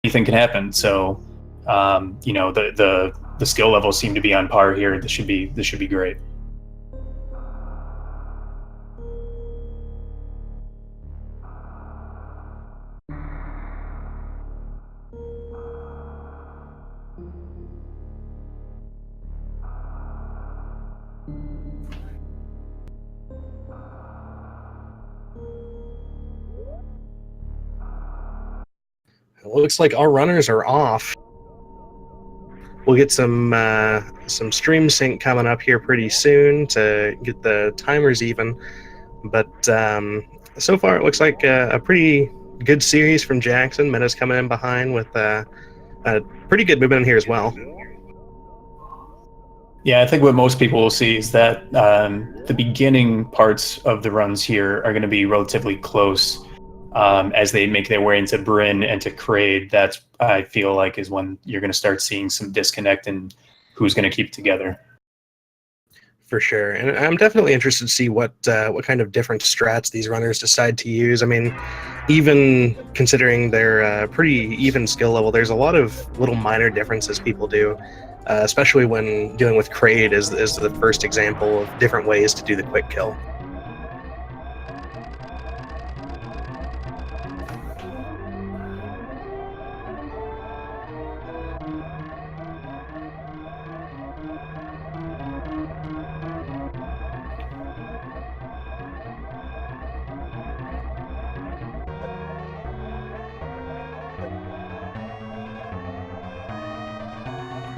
anything can happen. So, the skill levels seem to be on par here. This should be great. It looks like our runners are off. We'll get some stream sync coming up here pretty soon to get the timers even. But so far, it looks like a pretty good series from Jackson. Metta's coming in behind with a pretty good movement in here as well. Yeah, I think what most people will see is that the beginning parts of the runs here are going to be relatively close. As they make their way into Bryn and to Kraid, that's, I feel like, is when you're going to start seeing some disconnect in who's going to keep it together. For sure, and I'm definitely interested to see what kind of different strats these runners decide to use. I mean, even considering their pretty even skill level, there's a lot of little minor differences people do, especially when dealing with Kraid is the first example of different ways to do the quick kill.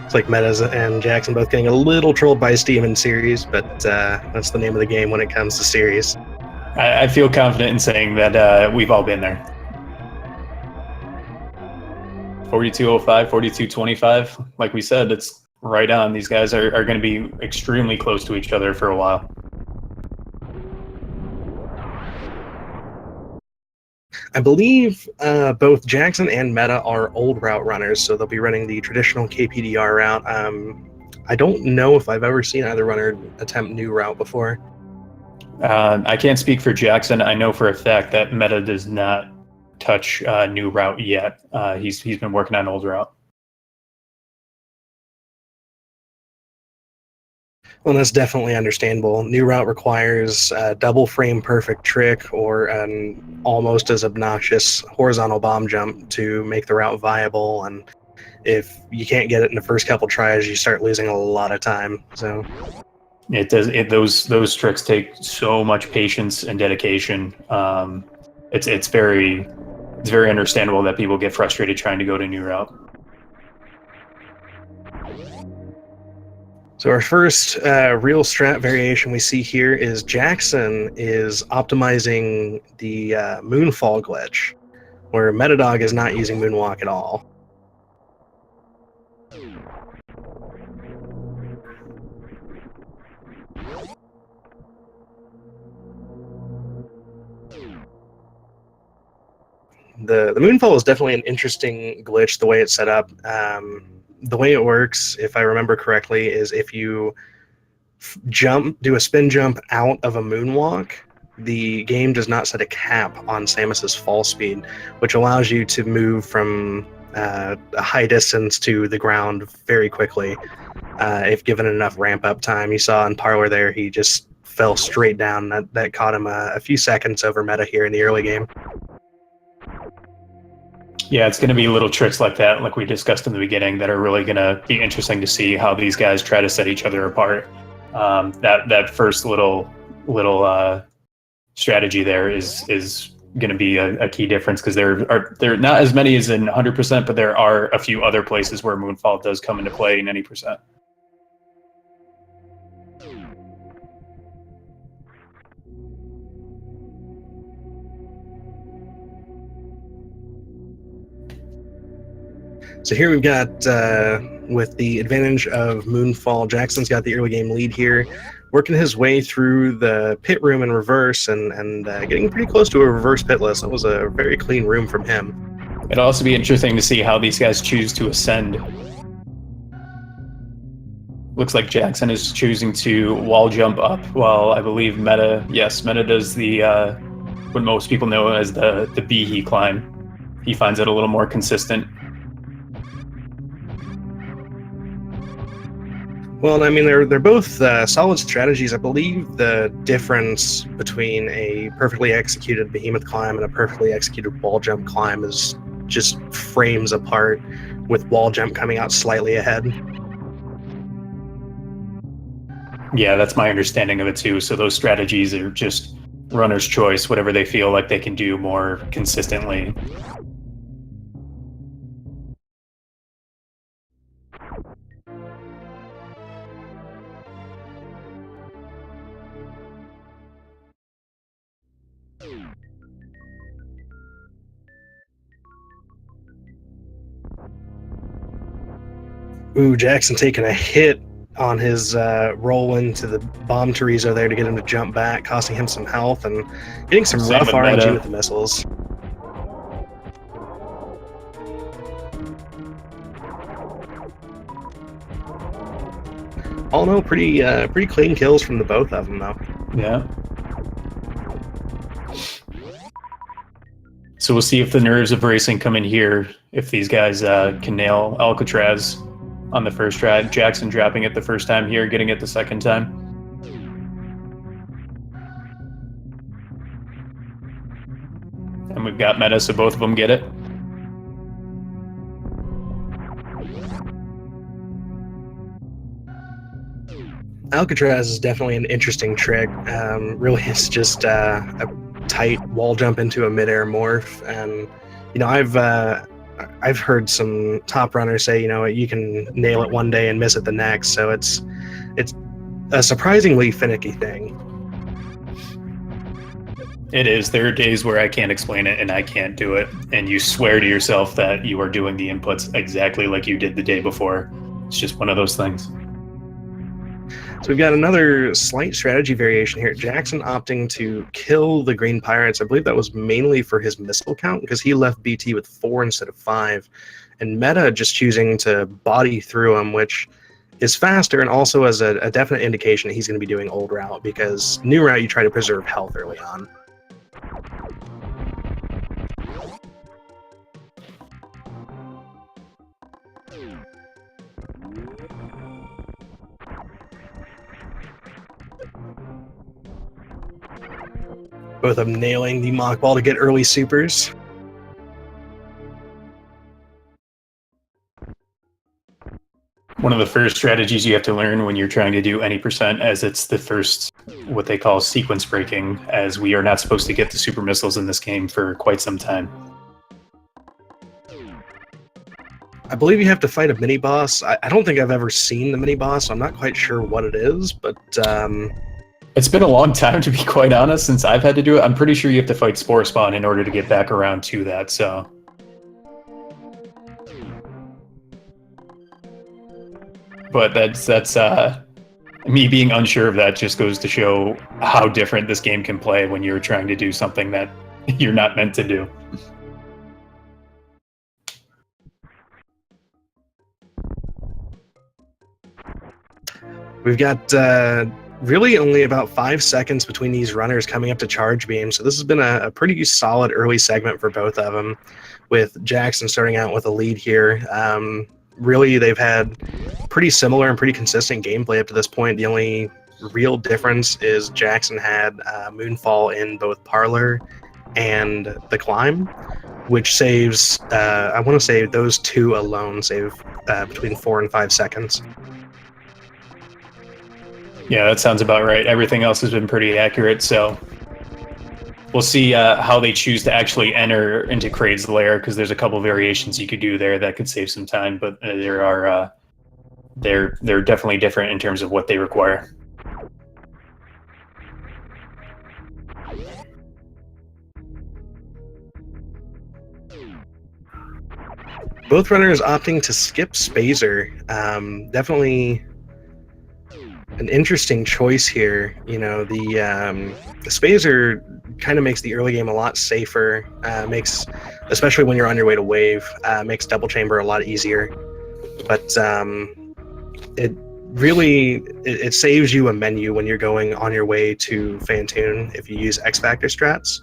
It's like Metas and Jackson both getting a little trolled by Steam in series, but that's the name of the game when it comes to series. I feel confident in saying that we've all been there. 42.05, 42.25, like we said, it's right on. These guys are going to be extremely close to each other for a while. I believe both Jackson and Meta are old route runners, so they'll be running the traditional KPDR route. I don't know if I've ever seen either runner attempt new route before. I can't speak for Jackson. I know for a fact that Meta does not touch new route yet. He's been working on old route. Well, that's definitely understandable. New route requires a double frame perfect trick or an almost as obnoxious horizontal bomb jump to make the route viable, and if you can't get it in the first couple tries, you start losing a lot of time. So it does. Those tricks take so much patience and dedication. It's very understandable that people get frustrated trying to go to new route. So our first real strat variation we see here is Jackson is optimizing the Moonfall glitch, where Meddadog is not using Moonwalk at all. The Moonfall is definitely an interesting glitch, the way it's set up. The way it works, if I remember correctly, is if you do a spin jump out of a moonwalk, the game does not set a cap on Samus's fall speed, which allows you to move from a high distance to the ground very quickly if given enough ramp up time. You saw in Parlor there, he just fell straight down. That caught him a few seconds over meta here in the early game. Yeah, it's going to be little tricks like that, like we discussed in the beginning, that are really going to be interesting to see how these guys try to set each other apart. That first little strategy there is going to be a key difference, because there are not as many as in 100%, but there are a few other places where Moonfall does come into play in any percent. So here we've got, with the advantage of Moonfall, Jackson's got the early game lead here, working his way through the pit room in reverse and getting pretty close to a reverse pitless. That was a very clean room from him. It'll also be interesting to see how these guys choose to ascend. Looks like Jackson is choosing to wall jump up, while I believe Meta does the what most people know as the Behe climb. He finds it a little more consistent. Well, I mean, they're both solid strategies. I believe the difference between a perfectly executed behemoth climb and a perfectly executed wall jump climb is just frames apart, with wall jump coming out slightly ahead. Yeah, that's my understanding of it too. So those strategies are just runner's choice, whatever they feel like they can do more consistently. Ooh, Jackson taking a hit on his roll into the bomb Chorizo there to get him to jump back, costing him some health and getting some Same rough with RNG Meta. with the missiles. All in all, pretty clean kills from the both of them, though. Yeah. So we'll see if the nerves of racing come in here, if these guys can nail Alcatraz on the first try. Jackson dropping it the first time here, getting it the second time. And we've got Meta, so both of them get it. Alcatraz is definitely an interesting trick. Really, it's just a tight wall jump into a midair morph, and I've heard some top runners say you can nail it one day and miss it the next. So it's a surprisingly finicky thing. It is. There are days where I can't explain it and I can't do it, and you swear to yourself that you are doing the inputs exactly like you did the day before. It's just one of those things. So we've got another slight strategy variation here. Jackson opting to kill the Green Pirates. I believe that was mainly for his missile count because he left BT with 4 instead of 5. And Meta just choosing to body through him, which is faster and also as a definite indication that he's going to be doing old route because new route you try to preserve health early on. Both of them nailing the mock ball to get early supers. One of the first strategies you have to learn when you're trying to do any percent, as it's the first, what they call sequence breaking, as we are not supposed to get the super missiles in this game for quite some time. I believe you have to fight a mini boss. I don't think I've ever seen the mini boss, so I'm not quite sure what it is, but it's been a long time, to be quite honest, since I've had to do it. I'm pretty sure you have to fight Spore Spawn in order to get back around to that, so. But that's me being unsure of that just goes to show how different this game can play when you're trying to do something that you're not meant to do. We've got really only about 5 seconds between these runners coming up to charge beam, so this has been a pretty solid early segment for both of them, with Jackson starting out with a lead here. Really, they've had pretty similar and pretty consistent gameplay up to this point. The only real difference is Jackson had Moonfall in both Parlor and the Climb, which saves, I want to say those two alone save between 4 and 5 seconds. Yeah, that sounds about right. Everything else has been pretty accurate, so we'll see how they choose to actually enter into Kraid's lair, because there's a couple variations you could do there that could save some time, but there are they're definitely different in terms of what they require. Both runners opting to skip Spazer. Definitely an interesting choice here. The Spazer kind of makes the early game a lot safer. Makes, especially when you're on your way to wave, makes double chamber a lot easier. But it really it saves you a menu when you're going on your way to Fantoon if you use X Factor strats.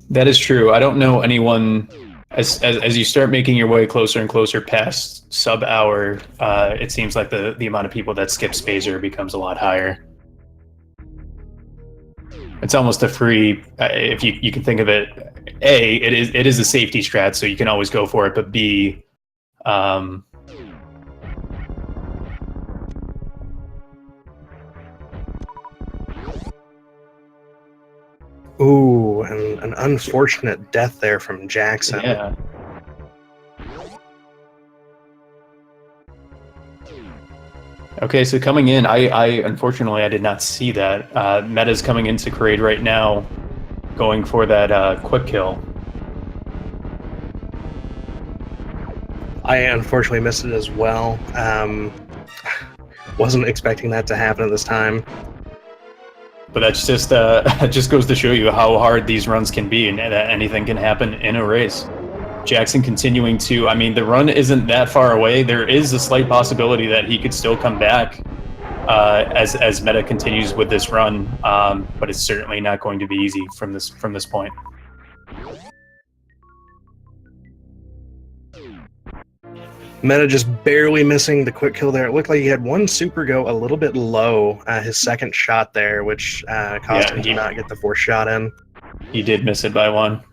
That is true. I don't know anyone As you start making your way closer and closer past sub-hour, it seems like the amount of people that skip Spazer becomes a lot higher. It's almost a free, if you can think of it. A, it is a safety strat, so you can always go for it. But B, ooh, and an unfortunate death there from Jackson. yeah. Okay, so coming in, I unfortunately I did not see that. Meta's coming into Kraid right now, going for that quick kill. I unfortunately missed it as well. Wasn't expecting that to happen at this time. But that's just it just goes to show you how hard these runs can be, and that anything can happen in a race. Jackson continuing to, I mean, the run isn't that far away. There is a slight possibility that he could still come back as Meta continues with this run, but it's certainly not going to be easy from this point. Meta just barely missing the quick kill there. It looked like he had one super go a little bit low, his second shot there, which caused him to not get the fourth shot in. He did miss it by one.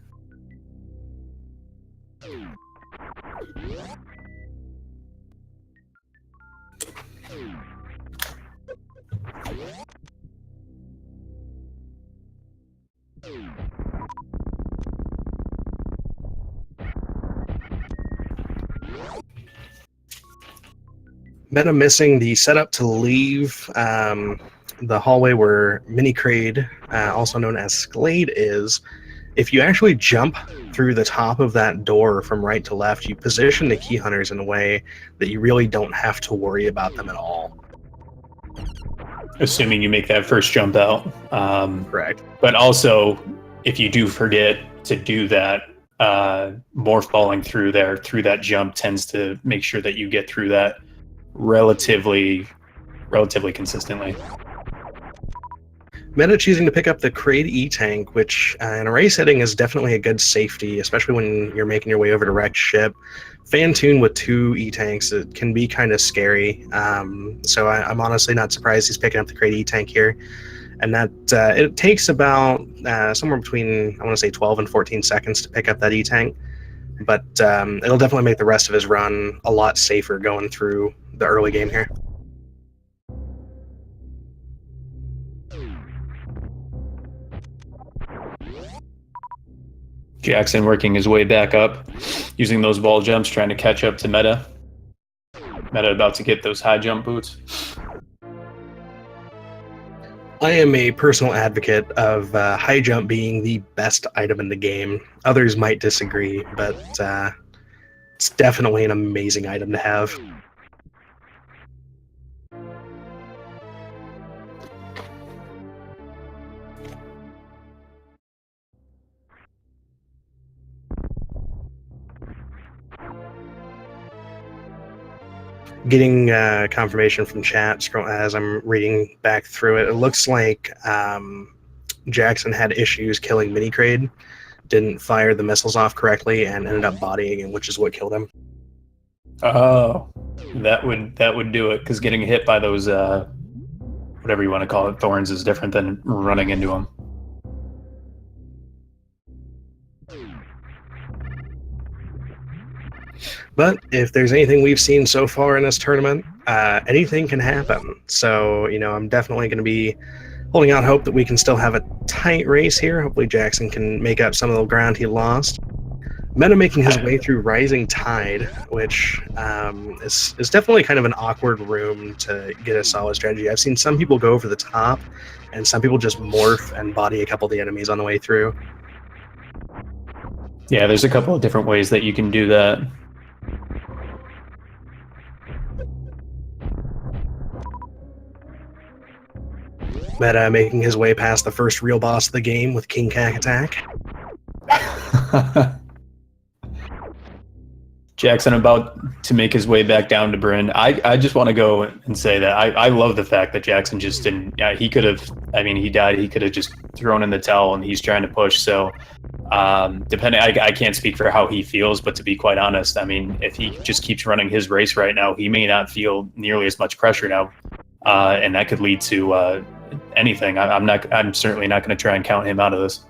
Meta missing the setup to leave the hallway where Mini Kraid, also known as Sklade, is. If you actually jump through the top of that door from right to left, you position the key hunters in a way that you really don't have to worry about them at all. Assuming you make that first jump out. Correct. But also, if you do forget to do that, more falling through that jump tends to make sure that you get through that relatively consistently. Meta choosing to pick up the Kraid E-Tank, which in a race setting is definitely a good safety, especially when you're making your way over to wrecked ship. Fantoon with 2 E-Tanks, it can be kind of scary. So I'm honestly not surprised he's picking up the Kraid E-Tank here. And that it takes about somewhere between, I want to say 12 and 14 seconds to pick up that E-Tank. But it'll definitely make the rest of his run a lot safer going through the early game here. Jackson working his way back up, using those wall jumps, trying to catch up to Meta. Meta about to get those high jump boots. I am a personal advocate of high jump being the best item in the game. Others might disagree, but it's definitely an amazing item to have. Getting confirmation from chat as I'm reading back through it. It looks like Jackson had issues killing Mini Kraid, didn't fire the missiles off correctly, and ended up bodying him, which is what killed him. Oh, that would do it, because getting hit by those whatever you want to call it, thorns, is different than running into them. But if there's anything we've seen so far in this tournament, anything can happen. So, I'm definitely going to be holding out hope that we can still have a tight race here. Hopefully Jackson can make up some of the ground he lost. Meta making his way through Rising Tide, which is definitely kind of an awkward room to get a solid strategy. I've seen some people go over the top, and some people just morph and body a couple of the enemies on the way through. Yeah, there's a couple of different ways that you can do that. Meta making his way past the first real boss of the game with King Cack Attack. Jackson about to make his way back down to Bryn. I just want to go and say that I love the fact that Jackson just didn't. He could have. I mean, he died. He could have just thrown in the towel, and he's trying to push. So Depending, I can't speak for how he feels, but to be quite honest, I mean, if he just keeps running his race right now, he may not feel nearly as much pressure now, and that could lead to anything. I'm certainly not going to try and count him out of this.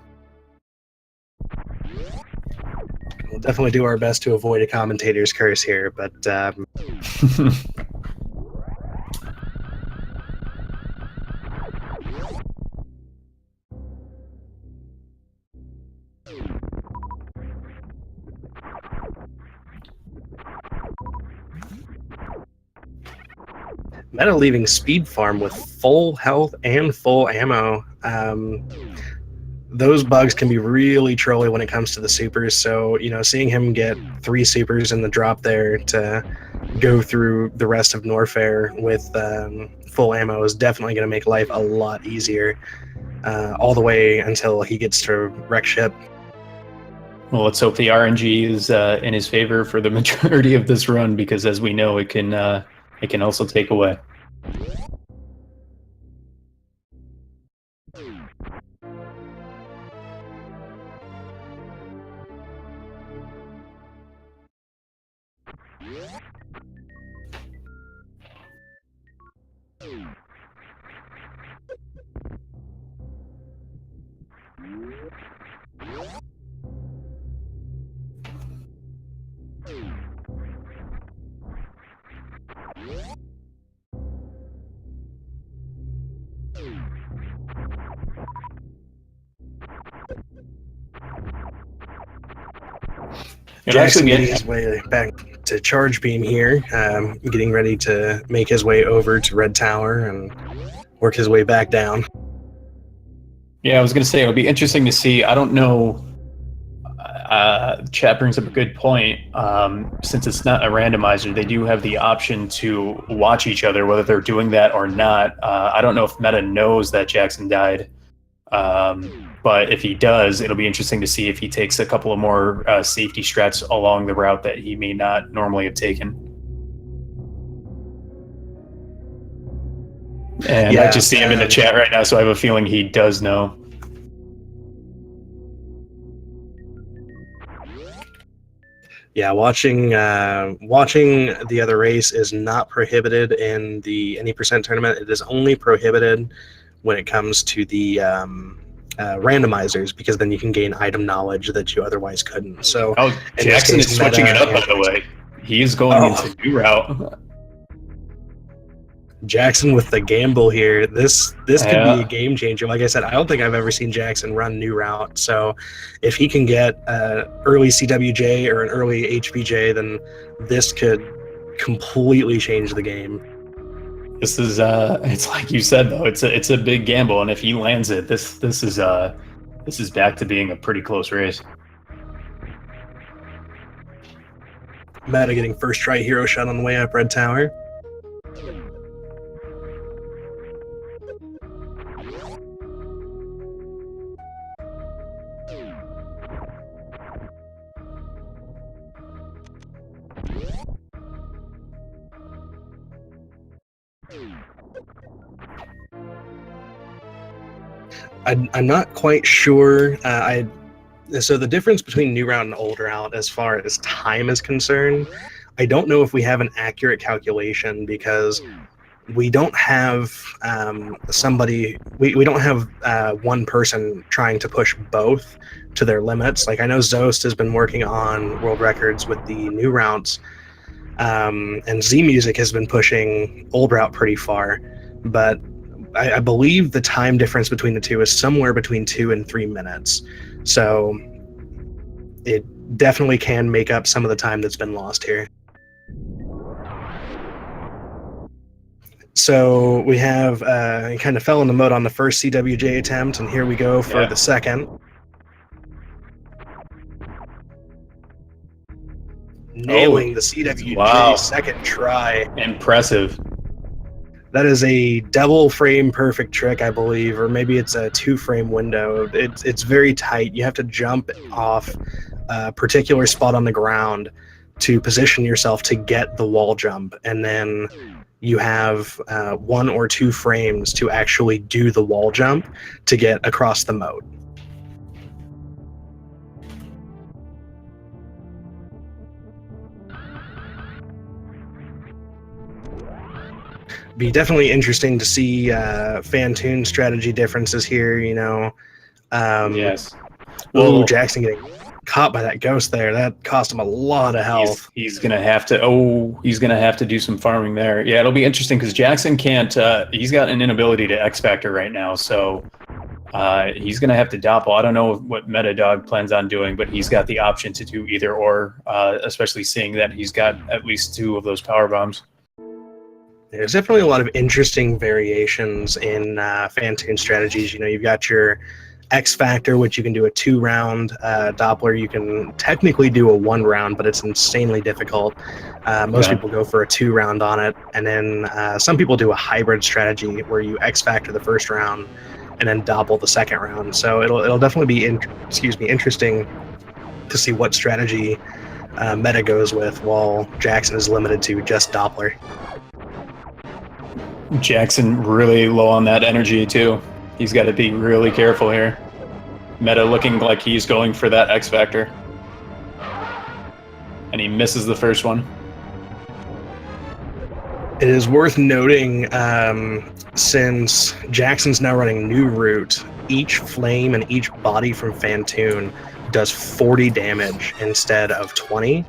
We'll definitely do our best to avoid a commentator's curse here, but Meta leaving Speed Farm with full health and full ammo. Those bugs can be really trolly when it comes to the supers. So, seeing him get 3 supers in the drop there to go through the rest of Norfair with full ammo is definitely going to make life a lot easier all the way until he gets to wreck ship. Well, let's hope the RNG is in his favor for the majority of this run, because as we know, it can also take away. Jackson getting his way back to Charge Beam here, getting ready to make his way over to Red Tower and work his way back down. Yeah, I was going to say, it would be interesting to see. I don't know. Chat brings up a good point. Since it's not a randomizer, they do have the option to watch each other, whether they're doing that or not. I don't know if Meta knows that Jackson died. But if he does, it'll be interesting to see if he takes a couple of more safety strats along the route that he may not normally have taken. And I just see him in the chat right now, so I have a feeling he does know. Yeah, watching the other race is not prohibited in the any percent tournament. It is only prohibited when it comes to the randomizers, because then you can gain item knowledge that you otherwise couldn't. So, Jackson is switching it up, by the way. He is going into new route. Jackson with the gamble here. This could be a game changer. Like I said, I don't think I've ever seen Jackson run new route. So if he can get early CWJ or an early HPJ, then this could completely change the game. This is it's like you said, though, it's a big gamble, and if he lands it, this is back to being a pretty close race. Meta getting first try hero shot on the way up Red Tower. I'm not quite sure. So the difference between new route and old route, as far as time is concerned, I don't know if we have an accurate calculation, because we don't have we don't have one person trying to push both to their limits. Like, I know Zost has been working on world records with the new routes, and Z Music has been pushing old route pretty far, but I believe the time difference between the two is somewhere between 2 and 3 minutes. So it definitely can make up some of the time that's been lost here. So we have kind of fell in the mud on the first CWJ attempt, and here we go for the second. Nailing the CWJ second try. Impressive. That is a double frame perfect trick, I believe, or maybe it's a 2-frame window. It's very tight. You have to jump off a particular spot on the ground to position yourself to get the wall jump, and then you have 1 or 2 frames to actually do the wall jump to get across the moat. be definitely interesting to see Fantoon strategy differences here. Yes. Ooh, Well, Jackson getting caught by that ghost there. That cost him a lot of health. he's gonna have to. Oh, he's gonna have to do some farming there. Yeah, it'll be interesting because Jackson can't. He's got an inability to X Factor right now, so he's gonna have to doppel. I don't know what Meddadog plans on doing, but he's got the option to do either or. Especially seeing that he's got at least 2 of those power bombs. There's definitely a lot of interesting variations in Fantoon strategies. You've got your X Factor, which you can do a 2-round Doppler. You can technically do a 1-round, but it's insanely difficult. Most people go for a 2-round on it, and then some people do a hybrid strategy where you X Factor the first round and then Doppel the second round. So it'll definitely be interesting to see what strategy Meta goes with, while Jackson is limited to just Doppler. Jackson really low on that energy too. He's got to be really careful here. Meta looking like he's going for that X Factor. And he misses the first one. It is worth noting, since Jackson's now running New Root, each flame and each body from Fantoon does 40 damage instead of 20.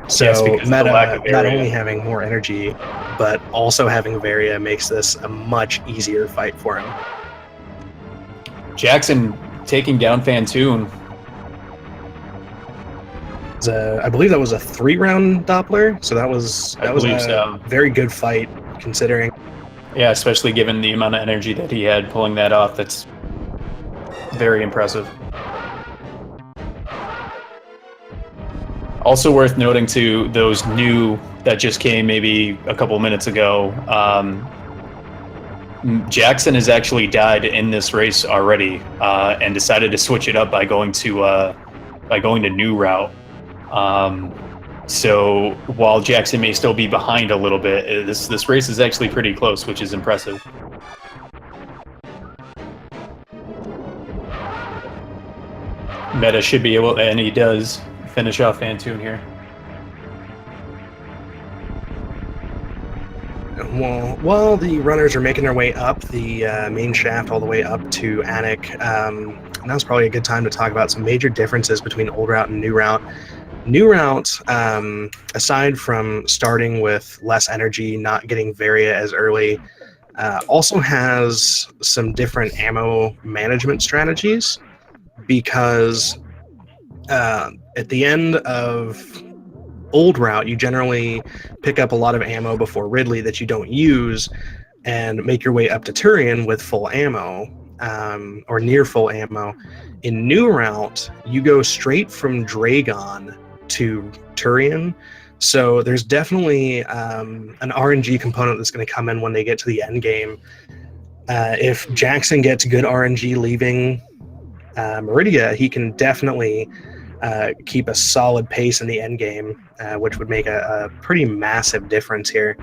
So Yes, Meta not only having more energy, but also having Varia makes this a much easier fight for him. Jackson taking down Fantoon. I believe that was a 3-round Doppler, so that was a very good fight considering. Yeah, especially given the amount of energy that he had pulling that off. That's very impressive. Also worth noting too, those new that just came maybe a couple minutes ago. Jackson has actually died in this race already, and decided to switch it up by going to New Route. So while Jackson may still be behind a little bit, this race is actually pretty close, which is impressive. Meta should be able, and he does, finish off Fantoon here. Well, while the runners are making their way up the main shaft all the way up to Anik, now's probably a good time to talk about some major differences between Old Route and New Route. New Route, aside from starting with less energy, not getting Varia as early, also has some different ammo management strategies, because at the end of Old Route, you generally pick up a lot of ammo before Ridley that you don't use and make your way up to Turian with full ammo, or near full ammo. In New Route, you go straight from Dragon to Turian, so there's definitely an RNG component that's going to come in when they get to the end game. If Jackson gets good RNG leaving Meridia, he can definitely keep a solid pace in the end game, which would make a pretty massive difference here.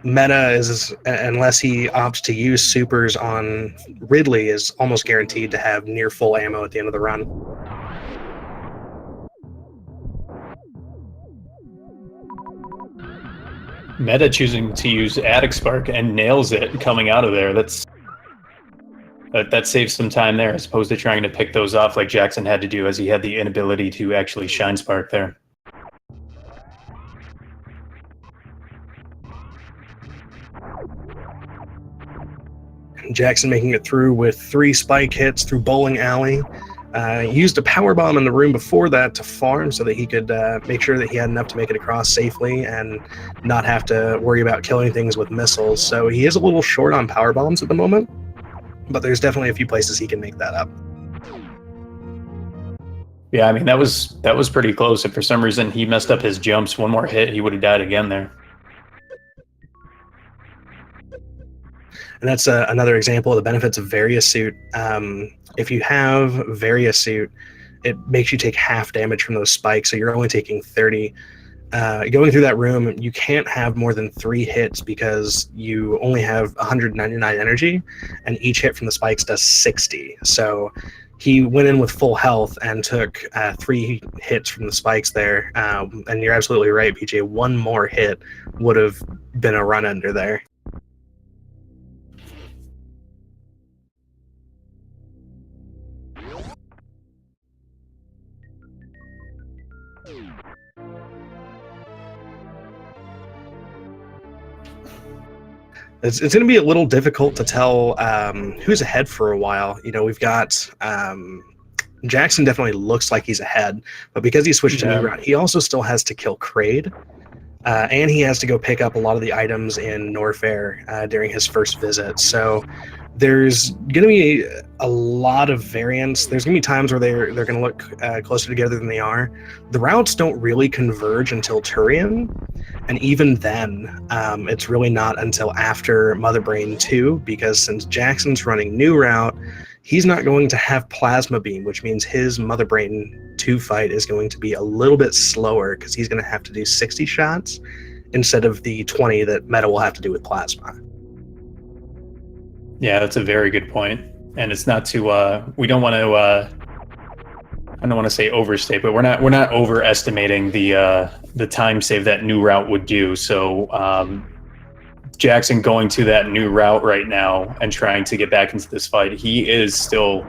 Meta is, unless he opts to use supers on Ridley, is almost guaranteed to have near full ammo at the end of the run. Meta choosing to use Attic Spark and nails it coming out of there. That saves some time there, as opposed to trying to pick those off like Jackson had to do, as he had the inability to actually Shine Spark there. Jackson making it through with 3 spike hits through Bowling Alley. Used a power bomb in the room before that to farm so that he could make sure that he had enough to make it across safely and not have to worry about killing things with missiles. So he is a little short on power bombs at the moment, but there's definitely a few places he can make that up. Yeah, I mean, that was pretty close. If for some reason he messed up his jumps, one more hit, he would have died again there. And that's another example of the benefits of Varia Suit. If you have Varia Suit, it makes you take half damage from those spikes, so you're only taking 30. Going through that room, you can't have more than 3 hits because you only have 199 energy, and each hit from the spikes does 60. So he went in with full health and took 3 hits from the spikes there. And you're absolutely right, PJ. One more hit would have been a run under there. It's going to be a little difficult to tell who's ahead for a while. You know, we've got Jackson definitely looks like he's ahead, but because he switched to new route, he also still has to kill Kraid, and he has to go pick up a lot of the items in Norfair during his first visit. So there's going to be a lot of variance. There's going to be times where they're going to look closer together than they are. The routes don't really converge until Turian, and even then, it's really not until after Mother Brain 2, because since Jackson's running new route, he's not going to have Plasma Beam, which means his Mother Brain 2 fight is going to be a little bit slower because he's going to have to do 60 shots instead of the 20 that Meta will have to do with Plasma. Yeah, that's a very good point. And it's not to we don't want to I don't want to say overstate, but we're not overestimating the time save that new route would do. So Jackson going to that new route right now and trying to get back into this fight, he is still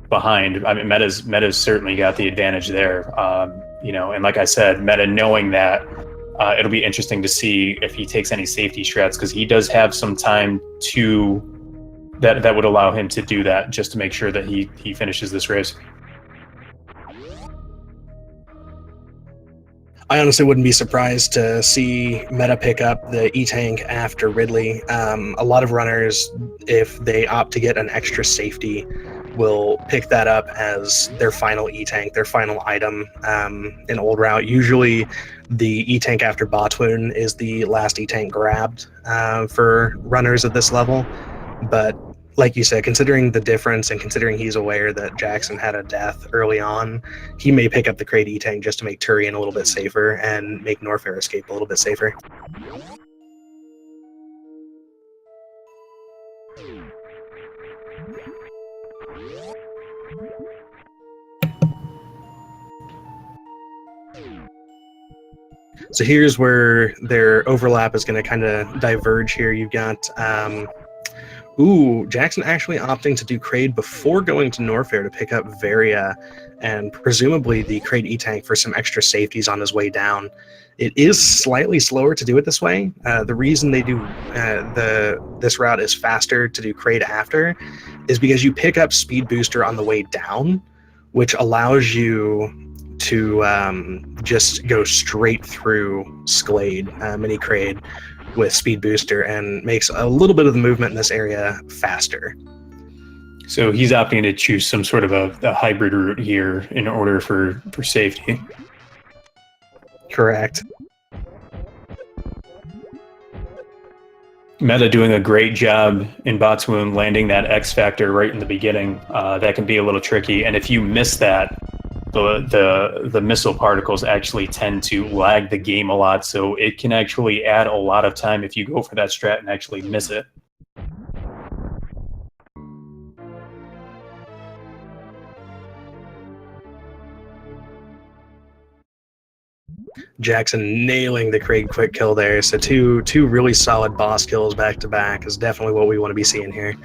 behind. I mean, Meta's certainly got the advantage there. You know, and like I said, Meta knowing that, it'll be interesting to see if he takes any safety strats, because he does have some time to that would allow him to do that, just to make sure that he finishes this race. I honestly wouldn't be surprised to see Meta pick up the E-Tank after Ridley. A lot of runners, if they opt to get an extra safety, will pick that up as their final E-Tank, their final item in Old Route. Usually the E-Tank after Botwoon is the last E-Tank grabbed for runners at this level. But like you said, considering the difference and considering he's aware that Jackson had a death early on, he may pick up the Kraid E-Tank just to make Turian a little bit safer and make Norfair escape a little bit safer. So here's where their overlap is going to kind of diverge here. You've got Jackson actually opting to do Kraid before going to Norfair to pick up Varia and presumably the Kraid E-Tank for some extra safeties on his way down. It is slightly slower to do it this way. The reason they do this route is faster to do Kraid after is because you pick up Speed Booster on the way down, which allows you to just go straight through Sklade, Mini Kraid, with Speed Booster, and makes a little bit of the movement in this area faster. So he's opting to choose some sort of a hybrid route here in order for safety. Correct. Meta doing a great job in Botswoon, landing that X Factor right in the beginning. That can be a little tricky, and if you miss that, the missile particles actually tend to lag the game a lot, so it can actually add a lot of time if you go for that strat and actually miss it. Jackson nailing the Kraid quick kill there. So two really solid boss kills back to back is definitely what we want to be seeing here.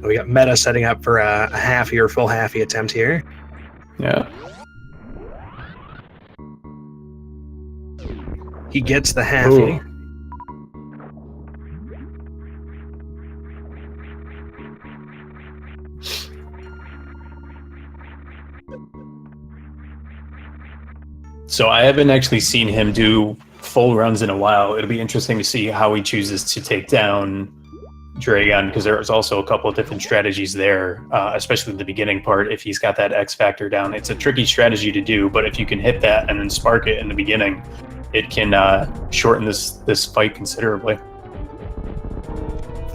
We got Meta setting up for a halfie or full halfie attempt here. Yeah. He gets the halfie. Ooh. So I haven't actually seen him do full runs in a while. It'll be interesting to see how he chooses to take down Dragon, because there's also a couple of different strategies there, especially the beginning part. If he's got that X Factor down, it's a tricky strategy to do, but if you can hit that and then spark it in the beginning, it can shorten this fight considerably.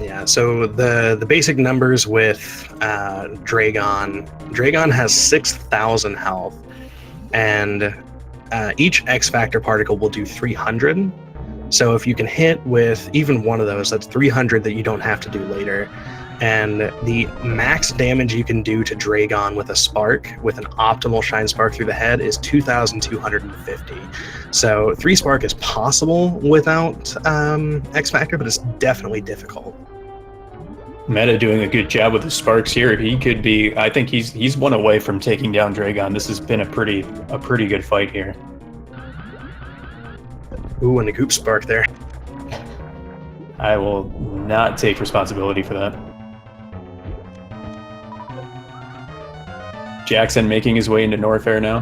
Yeah, so the basic numbers with Dragon has 6,000 health, and each X Factor particle will do 300. So if you can hit with even one of those, that's 300 that you don't have to do later. And the max damage you can do to Dragon with a spark, with an optimal shine spark through the head, is 2,250. So 3 spark is possible without X Factor, but it's definitely difficult. Meta doing a good job with the sparks here. He could be. I think he's one away from taking down Dragon. This has been a pretty good fight here. Ooh, and the goop spark there. I will not take responsibility for that. Jackson making his way into Norfair now.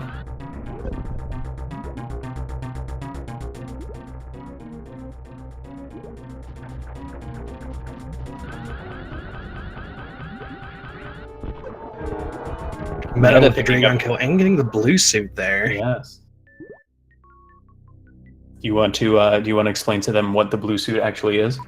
Meta with the Dragon kill and getting the blue suit there. Yes. Do you want to explain to them what the blue suit actually is?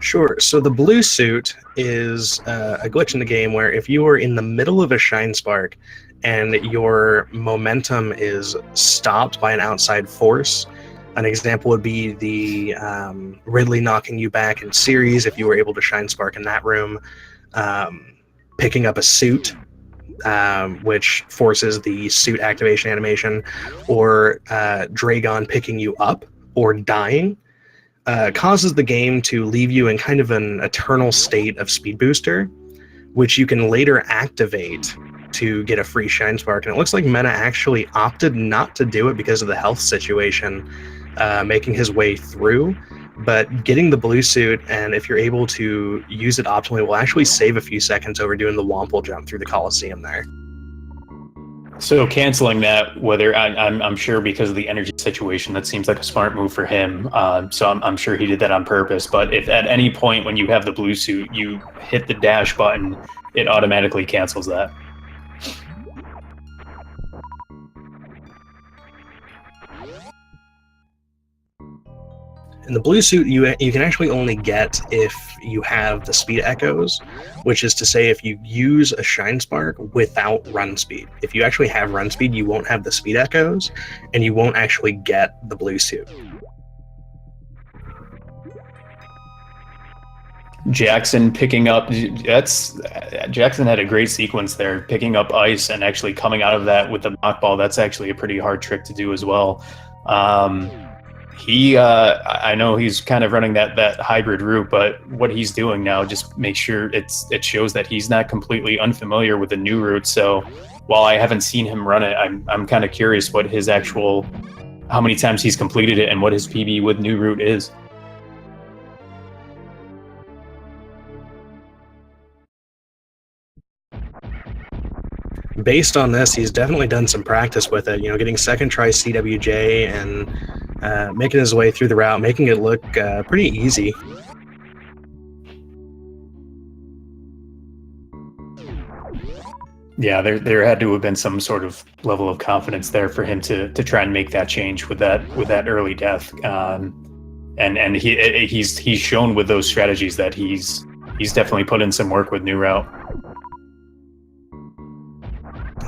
Sure. So the blue suit is a glitch in the game where if you are in the middle of a shine spark and your momentum is stopped by an outside force, an example would be the Ridley knocking you back in series if you were able to shine spark in that room, picking up a suit, which forces the suit activation animation, or Dragon picking you up or dying. Causes the game to leave you in kind of an eternal state of speed booster, which you can later activate to get a free shine spark. And it looks like Meta actually opted not to do it because of the health situation, making his way through. But getting the blue suit, and if you're able to use it optimally, will actually save a few seconds over doing the Womple jump through the Coliseum there. So canceling that, whether I'm sure because of the energy situation, that seems like a smart move for him. So I'm sure he did that on purpose. But if at any point when you have the blue suit, you hit the dash button, it automatically cancels that. And the blue suit you can actually only get if you have the speed echoes, which is to say if you use a shine spark without run speed. If you actually have run speed, you won't have the speed echoes, and you won't actually get the blue suit. Jackson picking up, Jackson had a great sequence there, picking up ice and actually coming out of that with the knockball. That's actually a pretty hard trick to do as well. I know he's kind of running that hybrid route, but what he's doing now just makes sure it shows that he's not completely unfamiliar with the new route. So while I haven't seen him run it, I'm kind of curious what his how many times he's completed it and what his PB with new route is. Based on this, he's definitely done some practice with it, getting second try CWJ and making his way through the route, making it look pretty easy. Yeah, there had to have been some sort of level of confidence there for him to try and make that change with that early death. And he's shown with those strategies that he's definitely put in some work with new route.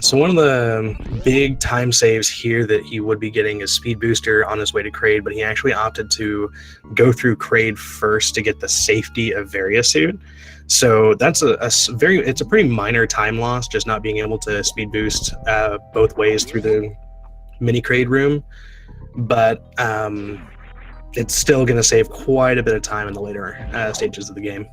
So one of the big time saves here that he would be getting is Speed Booster on his way to Kraid, but he actually opted to go through Kraid first to get the safety of Variasuit. So that's it's a pretty minor time loss, just not being able to speed boost both ways through the mini Kraid room. But it's still going to save quite a bit of time in the later stages of the game.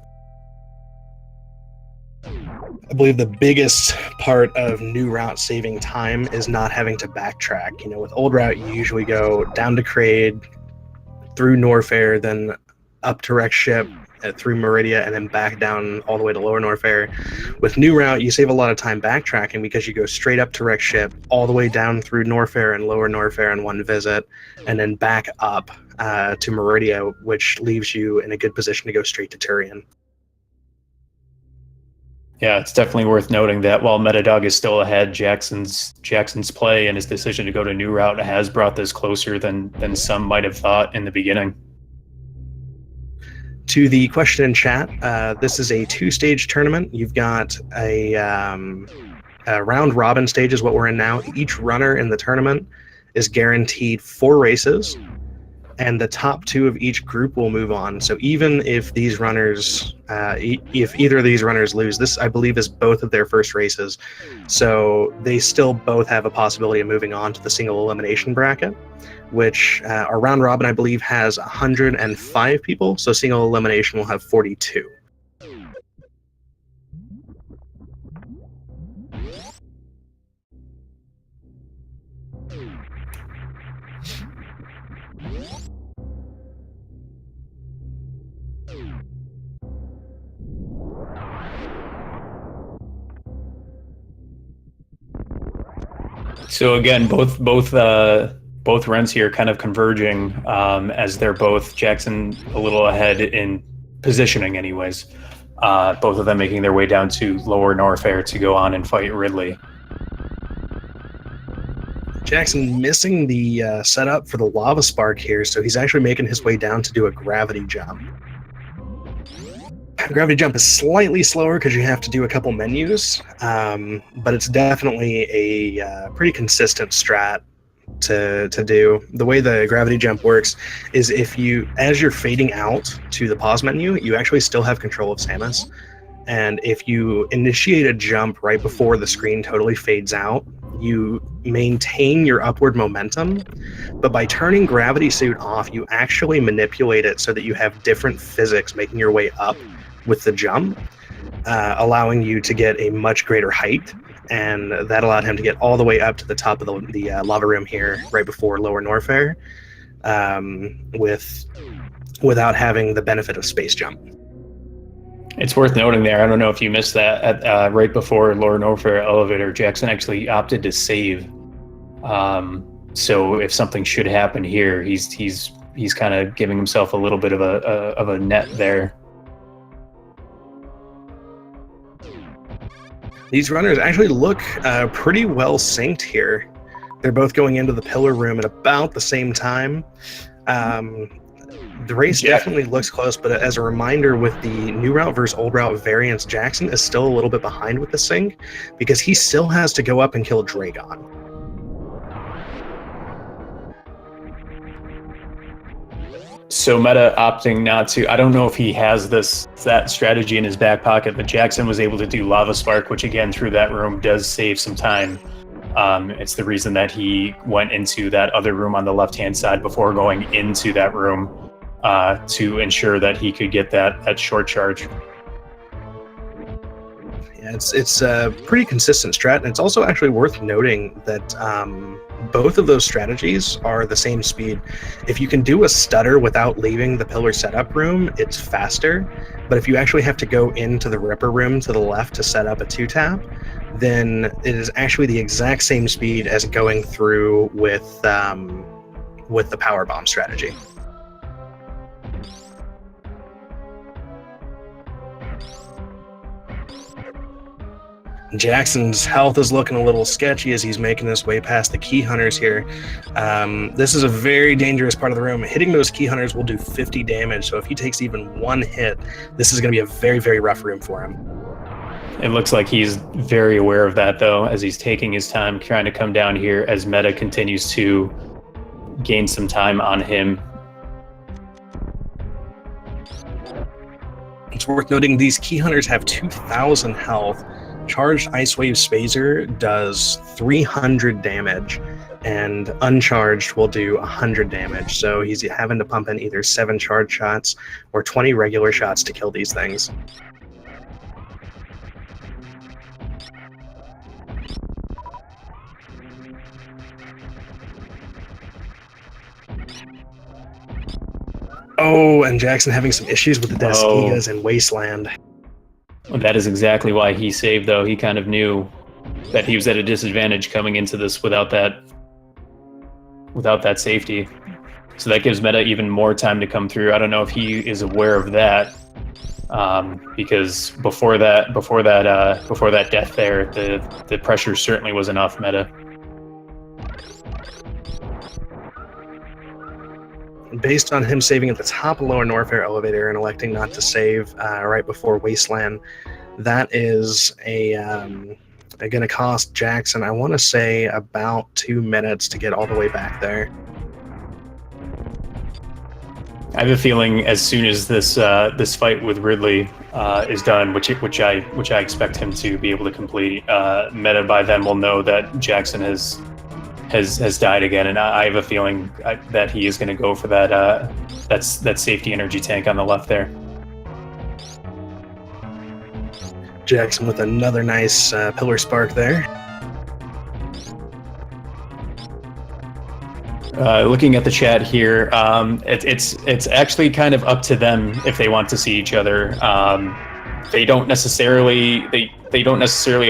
I believe the biggest part of new route saving time is not having to backtrack. With old route, you usually go down to Kraid, through Norfair, then up to Rex Ship, through Meridia, and then back down all the way to Lower Norfair. With new route, you save a lot of time backtracking because you go straight up to Rex Ship, all the way down through Norfair and Lower Norfair in one visit, and then back up to Meridia, which leaves you in a good position to go straight to Turian. Yeah, it's definitely worth noting that while Meddadog is still ahead, Jackson's play and his decision to go to new route has brought this closer than some might have thought in the beginning. To the question in chat, this is a 2-stage tournament. You've got a round robin stage is what we're in now. Each runner in the tournament is guaranteed 4 races, and the top 2 of each group will move on. So even if these runners, if either of these runners lose, this I believe is both of their first races, so they still both have a possibility of moving on to the single elimination bracket, which our round robin I believe has 105 people, so single elimination will have 42. So again, both runs here kind of converging as they're both Jackson a little ahead in positioning, anyways. Both of them making their way down to Lower Norfair to go on and fight Ridley. Jackson missing the setup for the lava spark here, so he's actually making his way down to do a gravity jump. Gravity jump is slightly slower because you have to do a couple menus, but it's definitely a pretty consistent strat to do. The way the gravity jump works is as you're fading out to the pause menu, you actually still have control of Samus. And if you initiate a jump right before the screen totally fades out, you maintain your upward momentum, but by turning gravity suit off, you actually manipulate it so that you have different physics making your way up with the jump, allowing you to get a much greater height, and that allowed him to get all the way up to the top of the lava room here right before Lower Norfair, without having the benefit of space jump. It's worth noting there, I don't know if you missed that, right before Lower Norfair elevator, Jackson actually opted to save. So if something should happen here, he's kind of giving himself a little bit of a net there. These runners actually look pretty well synced here. They're both going into the pillar room at about the same time. The race definitely looks close, but as a reminder, with the new route versus old route variants, Jackson is still a little bit behind with the sync because he still has to go up and kill Dragon. So Meta opting not to, I don't know if he has that strategy in his back pocket, but Jackson was able to do Lava Spark, which again, through that room does save some time. It's the reason that he went into that other room on the left-hand side before going into that room to ensure that he could get that short charge. Yeah, it's a pretty consistent strat, and it's also actually worth noting that both of those strategies are the same speed. If you can do a stutter without leaving the pillar setup room, it's faster. But if you actually have to go into the Ripper room to the left to set up a 2-tap, then it is actually the exact same speed as going through with the power bomb strategy. Jackson's health is looking a little sketchy as he's making his way past the key hunters here. This is a very dangerous part of the room. Hitting those key hunters will do 50 damage, so if he takes even one hit, this is going to be a very, very rough room for him. It looks like he's very aware of that, though, as he's taking his time trying to come down here as Meta continues to gain some time on him. It's worth noting these key hunters have 2,000 health. Charged Ice Wave Spazer does 300 damage, and uncharged will do 100 damage. So he's having to pump in either 7 charge shots or 20 regular shots to kill these things. Oh, and Jackson having some issues with the Deskigas in Wasteland. That is exactly why he saved, though. He kind of knew that he was at a disadvantage coming into this without that safety. So that gives Meta even more time to come through. I don't know if he is aware of that, because before that death there, the pressure certainly was enough. Meta. Based on him saving at the top of Lower Norfair elevator and electing not to save right before Wasteland, that is going to cost Jackson, I want to say, about 2 minutes to get all the way back there. I have a feeling as soon as this fight with Ridley is done, which I expect him to be able to complete, Meta by then will know that Jackson has died again, and I have a feeling that he is going to go for that safety energy tank on the left there. Jackson with another nice pillar spark there. Looking at the chat here, it's actually kind of up to them if they want to see each other. They don't necessarily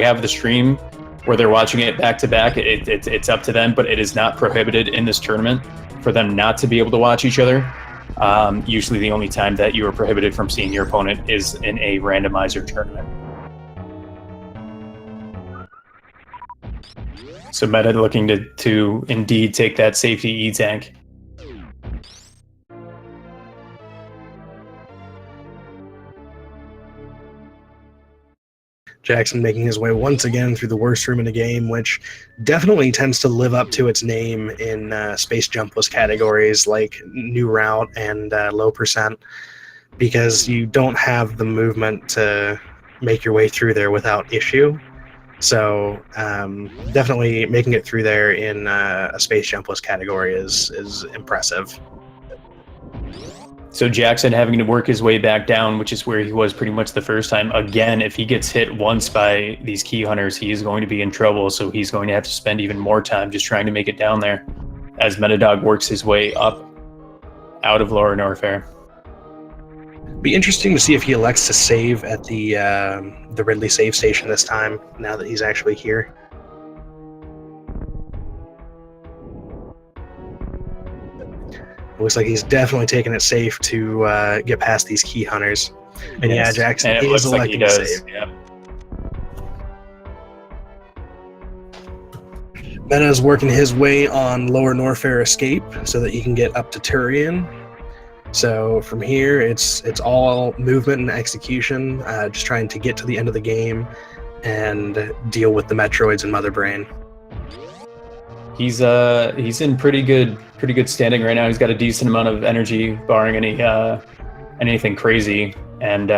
have the stream where they're watching it back to back. It's up to them, but it is not prohibited in this tournament for them not to be able to watch each other. Usually, the only time that you are prohibited from seeing your opponent is in a randomizer tournament. So Meta looking to indeed take that safety E-tank. Jackson making his way once again through the worst room in the game, which definitely tends to live up to its name in space jumpless categories like new route and low percent, because you don't have the movement to make your way through there without issue. So definitely making it through there in a space jumpless category is impressive. So Jackson having to work his way back down, which is where he was pretty much the first time. Again, if he gets hit once by these key hunters, he is going to be in trouble. So he's going to have to spend even more time just trying to make it down there as Meddadog works his way up out of Lower Norfair. Be interesting to see if he elects to save at the Ridley save station this time, now that he's actually here. Looks like he's definitely taking it safe to get past these key hunters. And yes. Yeah, Jackson is electing to save. Yeah. Meta's working his way on Lower Norfair escape so that he can get up to Turian. So from here, it's all movement and execution, just trying to get to the end of the game and deal with the Metroids and Mother Brain. He's in pretty good standing right now. He's got a decent amount of energy, barring anything crazy, and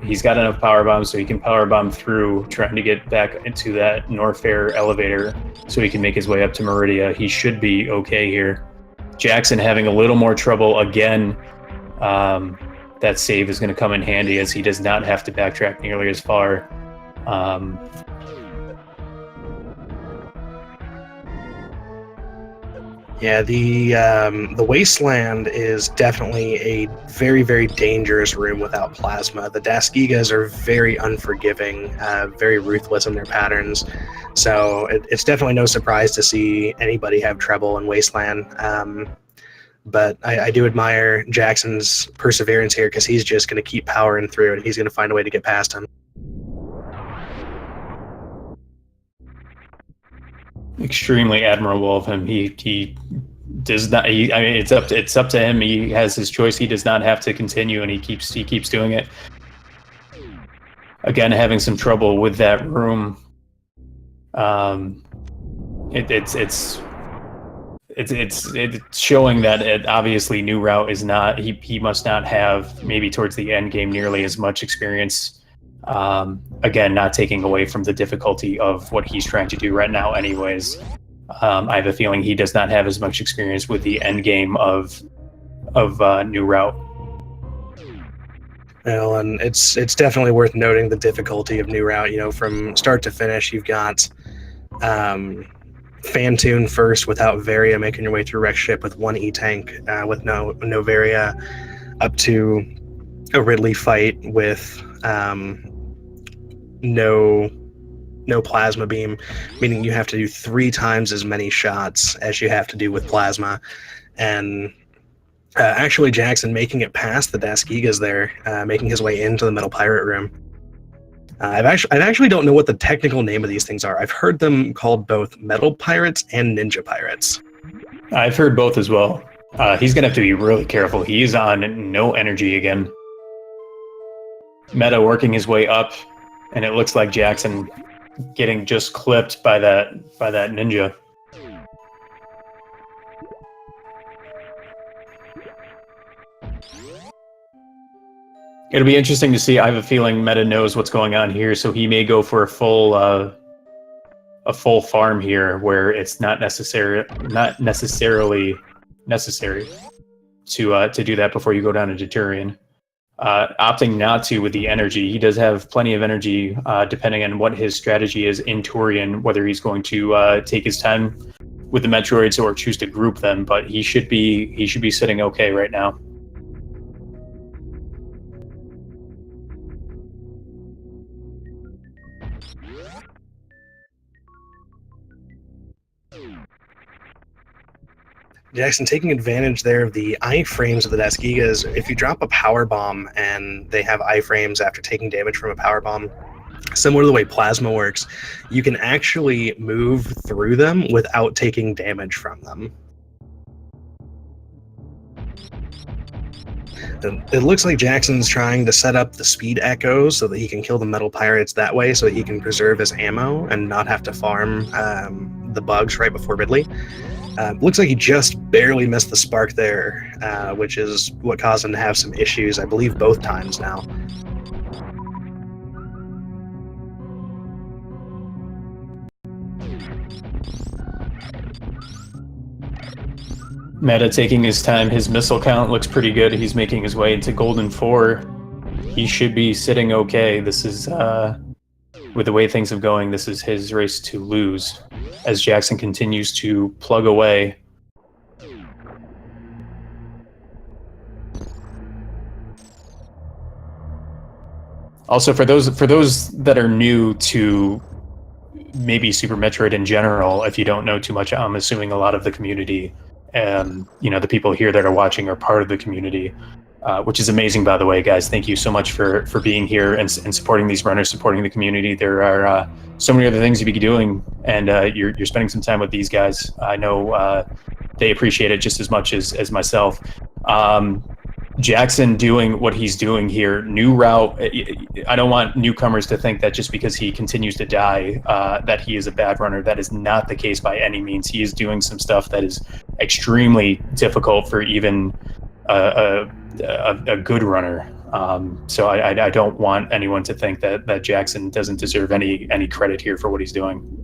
he's got enough power bombs so he can power bomb through, trying to get back into that Norfair elevator so he can make his way up to Meridia. He should be okay here. Jackson having a little more trouble again. That save is going to come in handy as he does not have to backtrack nearly as far. Yeah, the Wasteland is definitely a very, very dangerous room without plasma. The Daskigas are very unforgiving, very ruthless in their patterns. So it's definitely no surprise to see anybody have trouble in Wasteland. But I do admire Jackson's perseverance here, because he's just going to keep powering through and he's going to find a way to get past him. Extremely admirable of him. He does not. I mean, it's up to him. He has his choice. He does not have to continue, and he keeps doing it. Again, having some trouble with that room. It's showing that obviously New Route is not. He must not have, maybe towards the end game, nearly as much experience. Again, not taking away from the difficulty of what he's trying to do right now anyways. I have a feeling he does not have as much experience with the end game of New Route. Well, and it's definitely worth noting the difficulty of New Route. You know, from start to finish, you've got Fantune first without Varia, making your way through Wreck Ship with one E-tank with no Varia, up to a Ridley fight with no plasma beam, meaning you have to do 3 times as many shots as you have to do with plasma. And actually Jackson making it past the Daskigas there, making his way into the Metal Pirate Room. I actually don't know what the technical name of these things are. I've heard them called both Metal Pirates and Ninja Pirates. I've heard both as well. He's gonna have to be really careful. He's on no energy again. Meta working his way up, and it looks like Jackson getting just clipped by that ninja. It'll be interesting to see. I have a feeling Meta knows what's going on here, so he may go for a full farm here, where it's not necessarily necessary to do that before you go down into Turian. Opting not to with the energy. He does have plenty of energy, depending on what his strategy is in Turian, whether he's going to take his time with the Metroids or choose to group them. But he should be sitting okay right now. Jackson taking advantage there of the iframes of the Daskigas. If you drop a power bomb and they have iframes after taking damage from a power bomb, similar to the way plasma works, you can actually move through them without taking damage from them. It looks like Jackson's trying to set up the speed echoes so that he can kill the metal pirates that way, so that he can preserve his ammo and not have to farm the bugs right before Ridley. Looks like he just barely missed the spark there, which is what caused him to have some issues, I believe, both times now. Meta taking his time. His missile count looks pretty good. He's making his way into Golden 4. He should be sitting okay. This is, with the way things are going, this is his race to lose as Jackson continues to plug away. Also, for those that are new to maybe Super Metroid in general, if you don't know too much, I'm assuming a lot of the community and the people here that are watching are part of the community, which is amazing, by the way, guys. Thank you so much for being here and supporting these runners, supporting the community. There are so many other things you could be doing, and you're spending some time with these guys. I know they appreciate it just as much as myself. Jackson doing what he's doing here, new route. I don't want newcomers to think that just because he continues to die, that he is a bad runner. That is not the case by any means. He is doing some stuff that is extremely difficult for even a good runner. So I don't want anyone to think that Jackson doesn't deserve any credit here for what he's doing.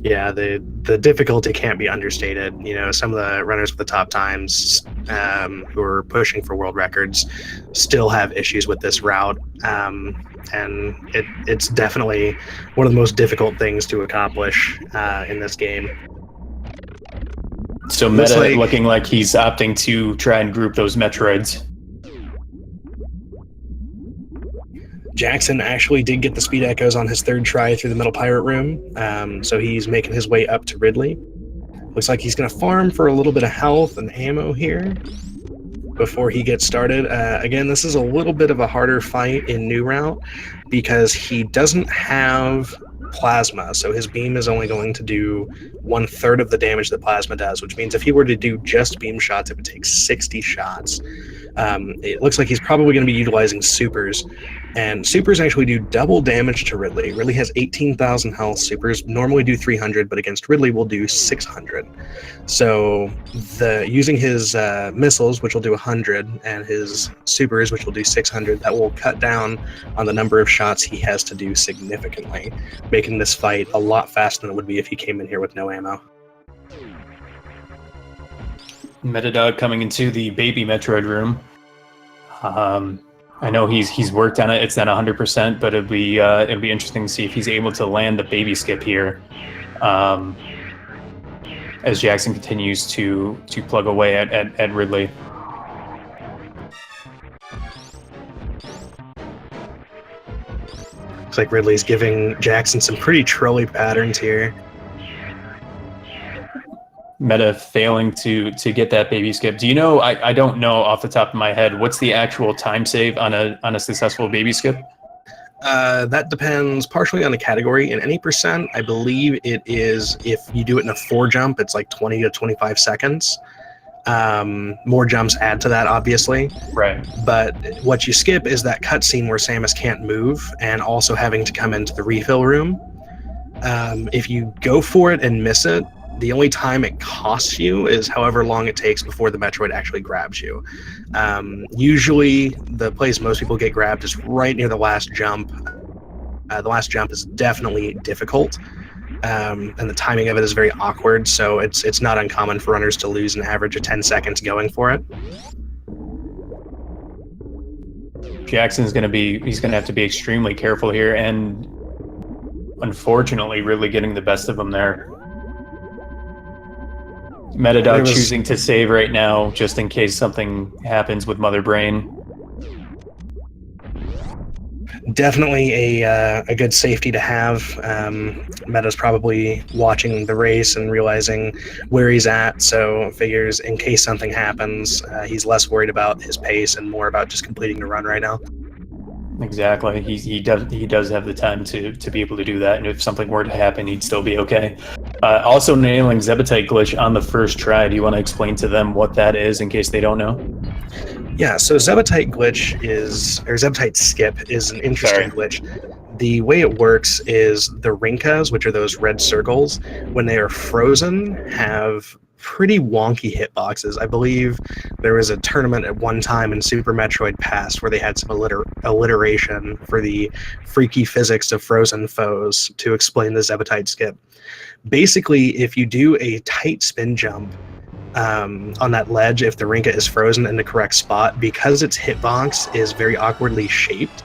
Yeah, the difficulty can't be understated. Some of the runners with the top times who are pushing for world records still have issues with this route, and it's definitely one of the most difficult things to accomplish in this game. So Meta looking like he's opting to try and group those Metroids. Jackson actually did get the speed echoes on his third try through the Metal Pirate Room, so he's making his way up to Ridley. Looks like he's going to farm for a little bit of health and ammo here before he gets started. Again, this is a little bit of a harder fight in New Route because he doesn't have plasma, so his beam is only going to do 1/3 of the damage that plasma does, which means if he were to do just beam shots, it would take 60 shots. It looks like he's probably going to be utilizing supers, and supers actually do double damage to Ridley. Ridley has 18,000 health. Supers normally do 300, but against Ridley will do 600. So using his missiles, which will do 100, and his supers, which will do 600, that will cut down on the number of shots he has to do significantly, making this fight a lot faster than it would be if he came in here with no ammo. Meddadog coming into the baby Metroid room. I know he's worked on it. It's not 100%, but it'll be interesting to see if he's able to land the baby skip here, as Jackson continues to plug away at Ridley. Looks like Ridley's giving Jackson some pretty trolly patterns here. Meta failing to get that baby skip. Do you know? I don't know off the top of my head. What's the actual time save on a successful baby skip? That depends partially on the category. In any percent, I believe it is, if you do it in a 4 jump, it's like 20 to 25 seconds. More jumps add to that, obviously. Right. But what you skip is that cutscene where Samus can't move and also having to come into the refill room. If you go for it and miss it, The only time it costs you is however long it takes before the Metroid actually grabs you. Usually, the place most people get grabbed is right near the last jump. The last jump is definitely difficult, and the timing of it is very awkward, so it's not uncommon for runners to lose an average of 10 seconds going for it. Jackson's going to be, he's going to have to be extremely careful here, and unfortunately really getting the best of him there. Meddadog choosing to save right now just in case something happens with Mother Brain. Definitely a good safety to have. Meta's probably watching the race and realizing where he's at, so figures in case something happens, he's less worried about his pace and more about just completing the run right now. Exactly. He does have the time to be able to do that, and if something were to happen, he'd still be okay. Also nailing Sematech Glitch on the first try. Do you want to explain to them what that is in case they don't know? Yeah, so Sematech Glitch or Sematech Skip is an interesting glitch. The way it works is the Rinkas, which are those red circles, when they are frozen, have pretty wonky hitboxes. I believe there was a tournament at one time in Super Metroid Past where they had some alliteration for the freaky physics of frozen foes to explain the Sematech Skip. Basically, if you do a tight spin jump on that ledge, if the Rinka is frozen in the correct spot, because its hitbox is very awkwardly shaped,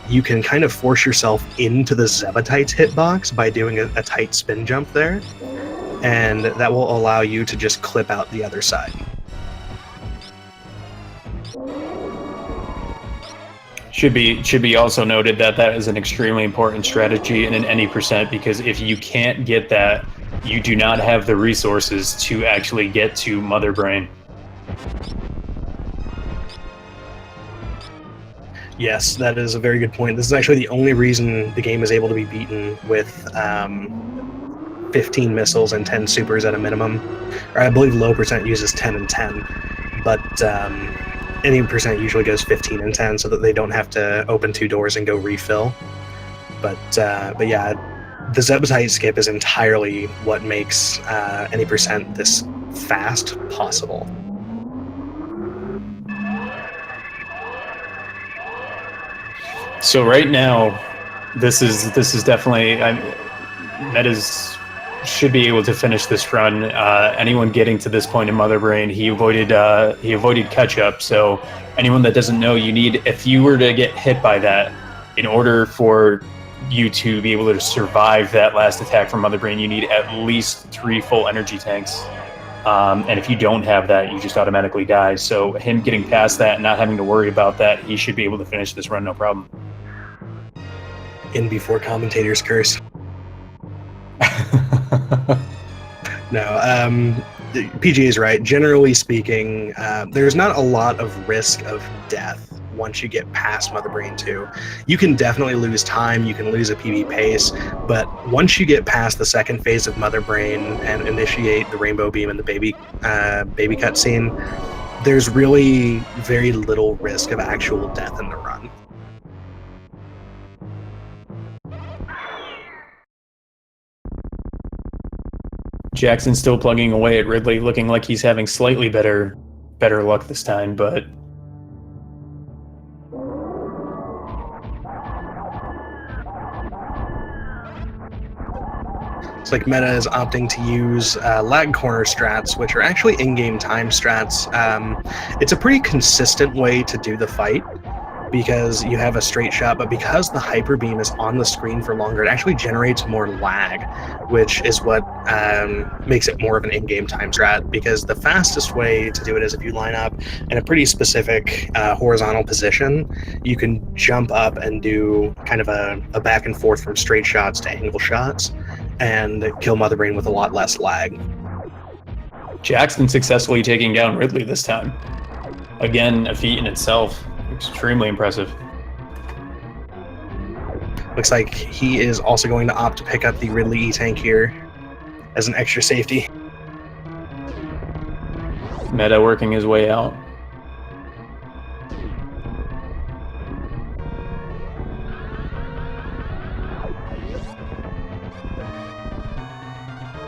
you can kind of force yourself into the Zebatite's hitbox by doing a tight spin jump there, and that will allow you to just clip out the other side. Should be also noted that that is an extremely important strategy in an any percent, because if you can't get that, you do not have the resources to actually get to Mother Brain. Yes, that is a very good point. This is actually the only reason the game is able to be beaten with 15 missiles and 10 supers at a minimum. Or I believe low percent uses 10 and 10, but any percent usually goes 15 and 10 so that they don't have to open 2 doors and go refill. But yeah, the Zebatite skip is entirely what makes any percent this fast possible. So right now, this is definitely Metas should be able to finish this run. Anyone getting to this point in Mother Brain, he avoided catch up. So anyone that doesn't know, you need, if you were to get hit by that, in order for you to be able to survive that last attack from Mother Brain, you need at least 3 full energy tanks. And if you don't have that, you just automatically die. So him getting past that and not having to worry about that, he should be able to finish this run no problem. In before commentators curse. No, PG is right. Generally speaking, there's not a lot of risk of death once you get past Mother Brain 2. You can definitely lose time, you can lose a PB pace, but once you get past the second phase of Mother Brain and initiate the Rainbow Beam and the baby cutscene, there's really very little risk of actual death in the run. Jackson's still plugging away at Ridley, looking like he's having slightly better luck this time, but it's like Meta is opting to use lag corner strats, which are actually in-game time strats. It's a pretty consistent way to do the fight because you have a straight shot, but because the hyper beam is on the screen for longer, it actually generates more lag, which is what makes it more of an in-game time strat, because the fastest way to do it is if you line up in a pretty specific horizontal position, you can jump up and do kind of a back and forth from straight shots to angle shots and kill Mother Brain with a lot less lag. Jackson successfully taking down Ridley this time. Again, a feat in itself. Extremely impressive. Looks like he is also going to opt to pick up the Ridley E-Tank here as an extra safety. Meta working his way out.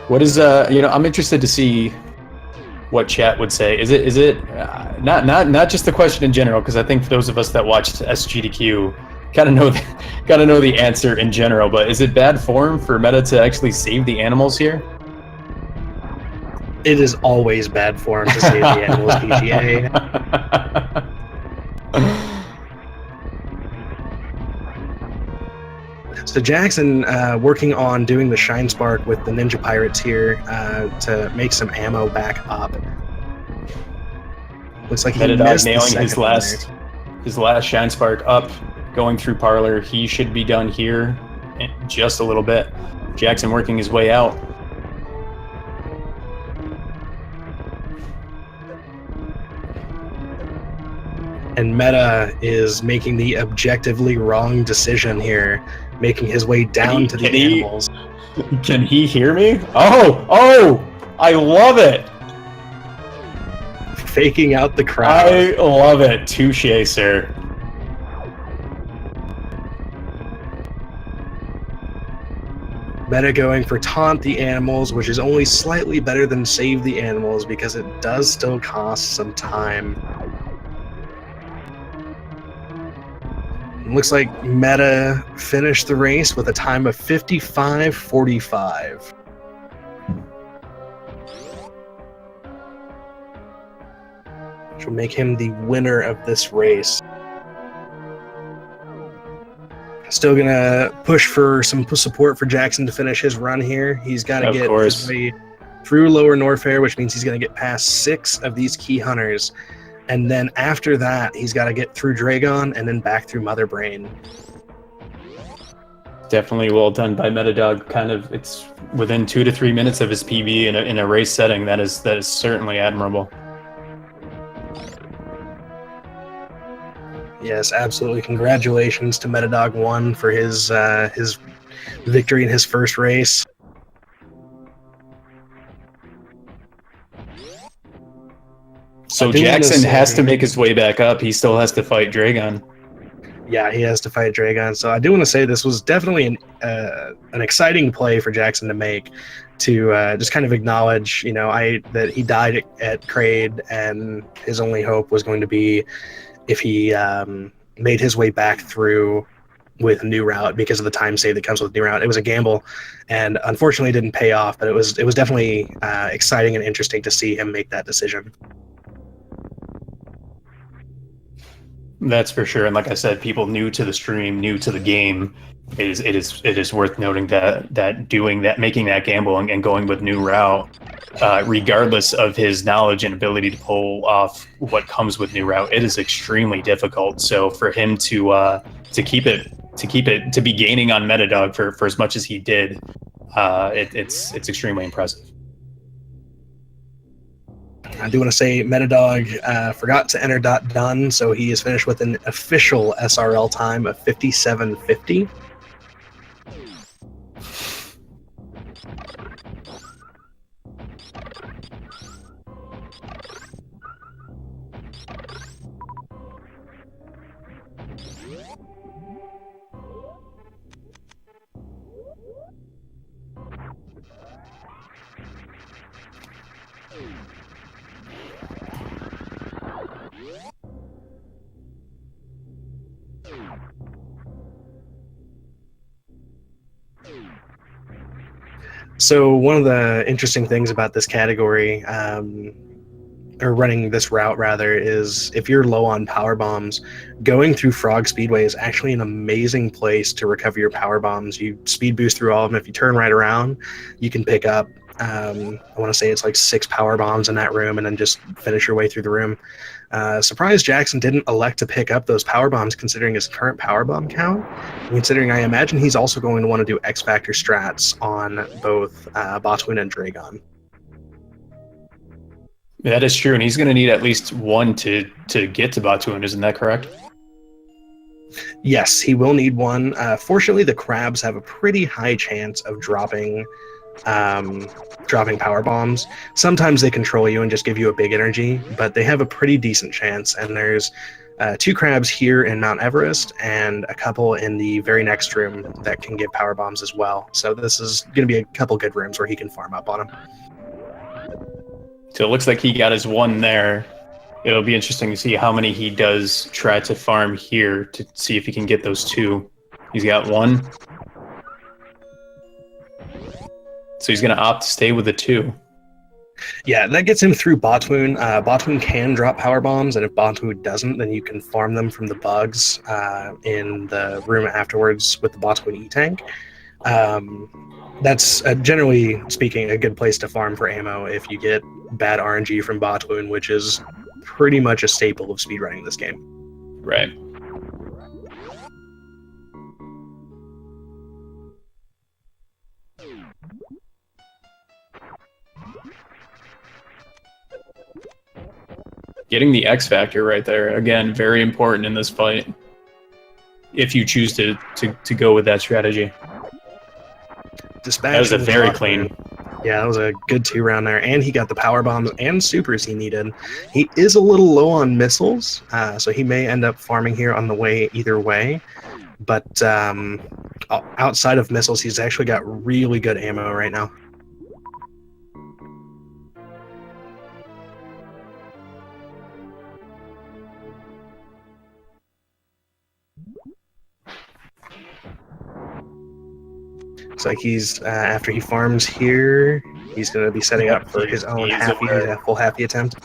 What is I'm interested to see what chat would say. Is it not just the question in general, because I think those of us that watched SGDQ kind of know gotta know the answer in general. But is it bad form for Meta to actually save the animals here? It is always bad form to save the animals PGA. So Jackson working on doing the Shine Spark with the Ninja Pirates here to make some ammo back up. Looks like he missed nailing the his last Shine Spark up, going through Parlor. He should be done here in just a little bit. Jackson working his way out. And Meta is making the objectively wrong decision here, making his way down to the animals. Can he hear me? Oh, I love it. Faking out the crowd. I love it. Touche, sir. Meta going for taunt the animals, which is only slightly better than save the animals because it does still cost some time. Looks like Meta finished the race with a time of 55:45. Which will make him the winner of this race. Still gonna push for some support for Jackson to finish his run here. He's got to get his way through Lower Norfair, which means he's gonna get past 6 of these key hunters. And then after that, he's got to get through Dragon and then back through Mother Brain. Definitely well done by Meddadog. Kind of, it's within 2 to 3 minutes of his PB in a race setting. That is certainly admirable. Yes, absolutely. Congratulations to Meddadog 1 for his victory in his first race. So Jackson has to make his way back up. He still has to fight Dragon. Yeah, he has to fight Dragon. So I do want to say this was definitely an exciting play for Jackson to make, to just kind of acknowledge, that he died at Kraid, and his only hope was going to be if he made his way back through with New Route because of the time save that comes with New Route. It was a gamble, and unfortunately it didn't pay off. But it was definitely exciting and interesting to see him make that decision. That's for sure. And like I said, people new to the stream, new to the game, it is worth noting that making that gamble and going with New Route, regardless of his knowledge and ability to pull off what comes with New Route, it is extremely difficult. So for him to be gaining on Meddadog for as much as he did, it's extremely impressive. I do want to say Meddadog forgot to enter .done, so he is finished with an official SRL time of 57:50. So one of the interesting things about this category, or running this route rather, is if you're low on power bombs, going through Frog Speedway is actually an amazing place to recover your power bombs. You speed boost through all of them. If you turn right around, you can pick up, I want to say it's like 6 power bombs in that room, and then just finish your way through the room. Surprised Jackson didn't elect to pick up those power bombs considering his current power bomb count. Considering I imagine he's also going to want to do X Factor strats on both Botwin and Dragon. That is true, and he's going to need at least one to get to Botwin, isn't that correct? Yes, he will need one. Fortunately, the crabs have a pretty high chance of dropping power bombs. Sometimes they control you and just give you a big energy, but they have a pretty decent chance, and there's 2 crabs here in Mount Everest, and a couple in the very next room that can give power bombs as well. So this is going to be a couple good rooms where he can farm up on them. So it looks like he got his 1 there. It'll be interesting to see how many he does try to farm here to see if he can get those 2. He's got 1. So he's going to opt to stay with the 2. Yeah, that gets him through Botwoon. Botwoon can drop power bombs, and if Botwoon doesn't, then you can farm them from the bugs in the room afterwards with the Botwoon E-Tank. That's generally speaking a good place to farm for ammo if you get bad RNG from Botwoon, which is pretty much a staple of speedrunning this game. Right. Getting the X Factor right there, again, very important in this fight. If you choose to go with that strategy. Dispatch That was a very clean. Yeah, that was a good 2 round there, and he got the power bombs and supers he needed. He is a little low on missiles, so he may end up farming here on the way either way. But outside of missiles, he's actually got really good ammo right now. Looks like he's after he farms here, he's going to be setting up for his own full happy attempt.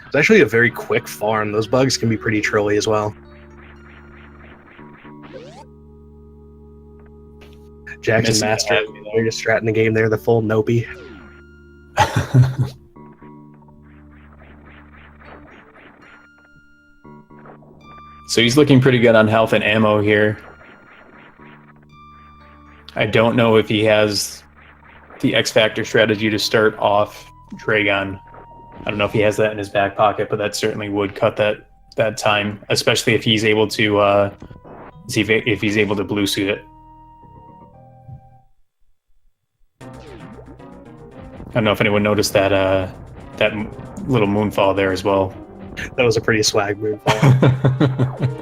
It's actually a very quick farm. Those bugs can be pretty trolly as well. Jackson Master, they're just stratting the game there, the full Nopey. So he's looking pretty good on health and ammo here. I don't know if he has the X Factor strategy to start off Dragon. I don't know if he has that in his back pocket, but that certainly would cut that time, especially if he's able to see if he's able to blue suit it. I don't know if anyone noticed that that little moonfall there as well. That was a pretty swag moonfall.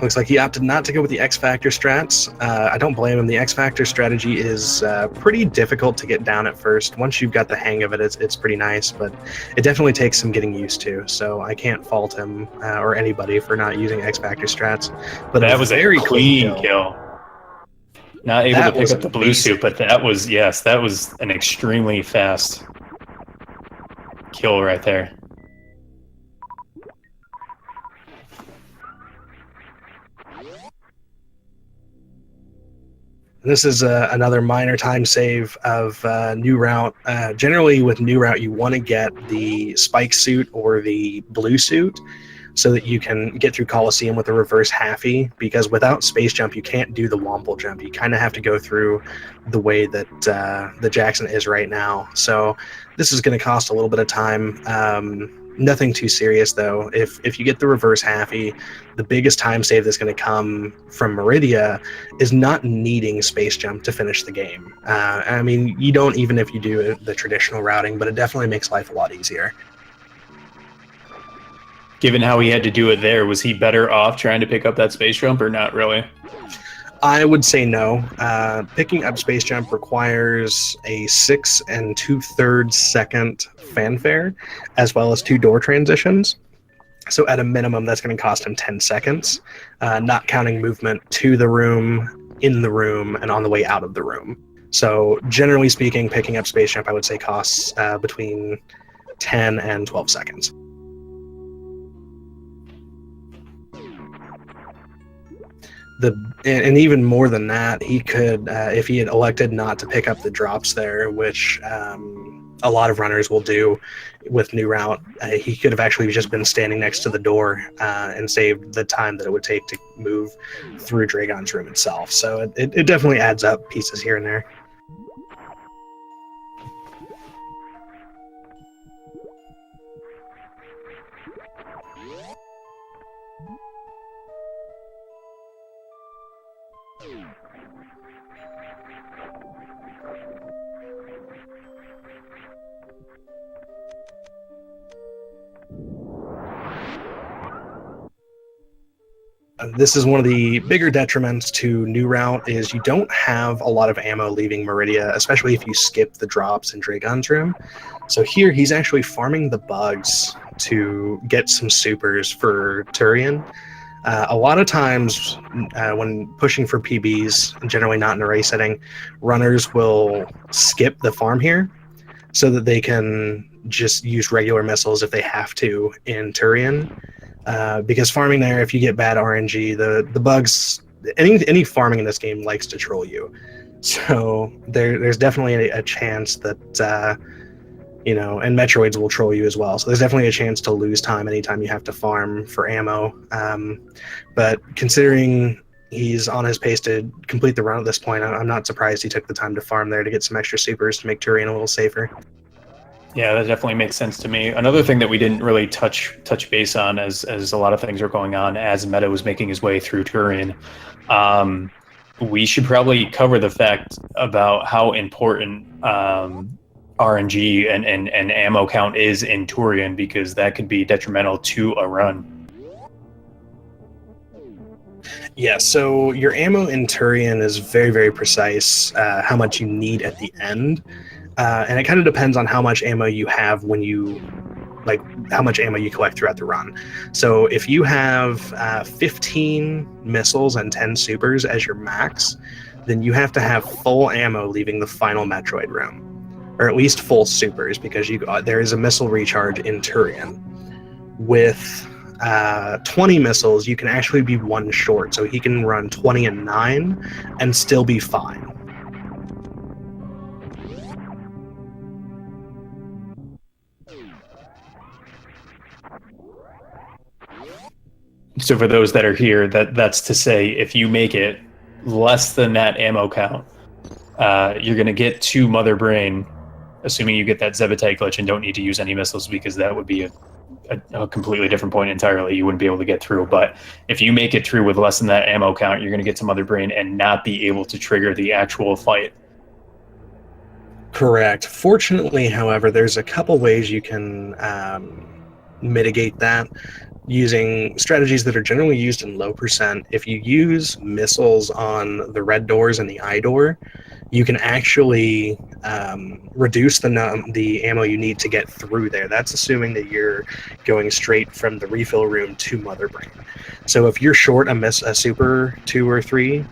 Looks like he opted not to go with the X Factor strats. I don't blame him. The X Factor strategy is pretty difficult to get down at first. Once you've got the hang of it, it's pretty nice, but it definitely takes some getting used to. So I can't fault him or anybody for not using X Factor strats. But that was a very clean kill. Not able to pick up the blue suit, but that was an extremely fast kill right there. This is another minor time save of New Route. Generally, with New Route, you want to get the spike suit or the blue suit so that you can get through Coliseum with a reverse halfie, because without space jump, you can't do the Womple jump. You kind of have to go through the way that the Jackson is right now. So this is going to cost a little bit of time. Nothing too serious, though. If you get the reverse halfie, the biggest time save that's going to come from Meridia is not needing space jump to finish the game. I mean, you don't even if you do the traditional routing, but it definitely makes life a lot easier. Given how he had to do it there, was he better off trying to pick up that space jump or not really? I would say no. Picking up space jump requires a 6 2/3 second fanfare, as well as 2 door transitions. So at a minimum, that's going to cost him 10 seconds, not counting movement to the room, in the room, and on the way out of the room. So generally speaking, picking up space jump, I would say costs between 10 and 12 seconds. And even more than that, he could, if he had elected not to pick up the drops there, which a lot of runners will do with New Route. He could have actually just been standing next to the door and saved the time that it would take to move through Dragon's room itself. So it definitely adds up pieces here and there. This is one of the bigger detriments to New Route is you don't have a lot of ammo leaving Meridia, especially if you skip the drops in Dragon's room. So here he's actually farming the bugs to get some supers for Turian. A lot of times when pushing for PBs, generally not in a race setting, runners will skip the farm here so that they can just use regular missiles if they have to in Turian. Because farming there, if you get bad RNG, the bugs, any farming in this game likes to troll you. So there's definitely a chance that and Metroids will troll you as well. So there's definitely a chance to lose time anytime you have to farm for ammo. But considering he's on his pace to complete the run at this point, I'm not surprised he took the time to farm there to get some extra supers to make Turian a little safer. Yeah, that definitely makes sense to me. Another thing that we didn't really touch base on as a lot of things are going on as Meta was making his way through Turian, we should probably cover the fact about how important RNG and ammo count is in Turian, because that could be detrimental to a run. Yeah, so your ammo in Turian is very, very precise, how much you need at the end. And it kind of depends on how much ammo you have when you, like, how much ammo you collect throughout the run. So if you have 15 missiles and 10 supers as your max, then you have to have full ammo leaving the final Metroid room, or at least full supers, because there is a missile recharge in Turian. With 20 missiles, you can actually be one short, so he can run 20 and 9 and still be fine. So for those that are here, that's to say, if you make it less than that ammo count, you're going to get 2 Mother Brain, assuming you get that Sematech Glitch and don't need to use any missiles, because that would be a completely different point entirely. You wouldn't be able to get through. But if you make it through with less than that ammo count, you're going to get to Mother Brain and not be able to trigger the actual fight. Correct. Fortunately, however, there's a couple ways you can mitigate that using strategies that are generally used in low percent. If you use missiles on the red doors and the I door, you can actually reduce the ammo you need to get through there. That's assuming that you're going straight from the refill room to Mother Brain. So if you're short a super 2 or 3,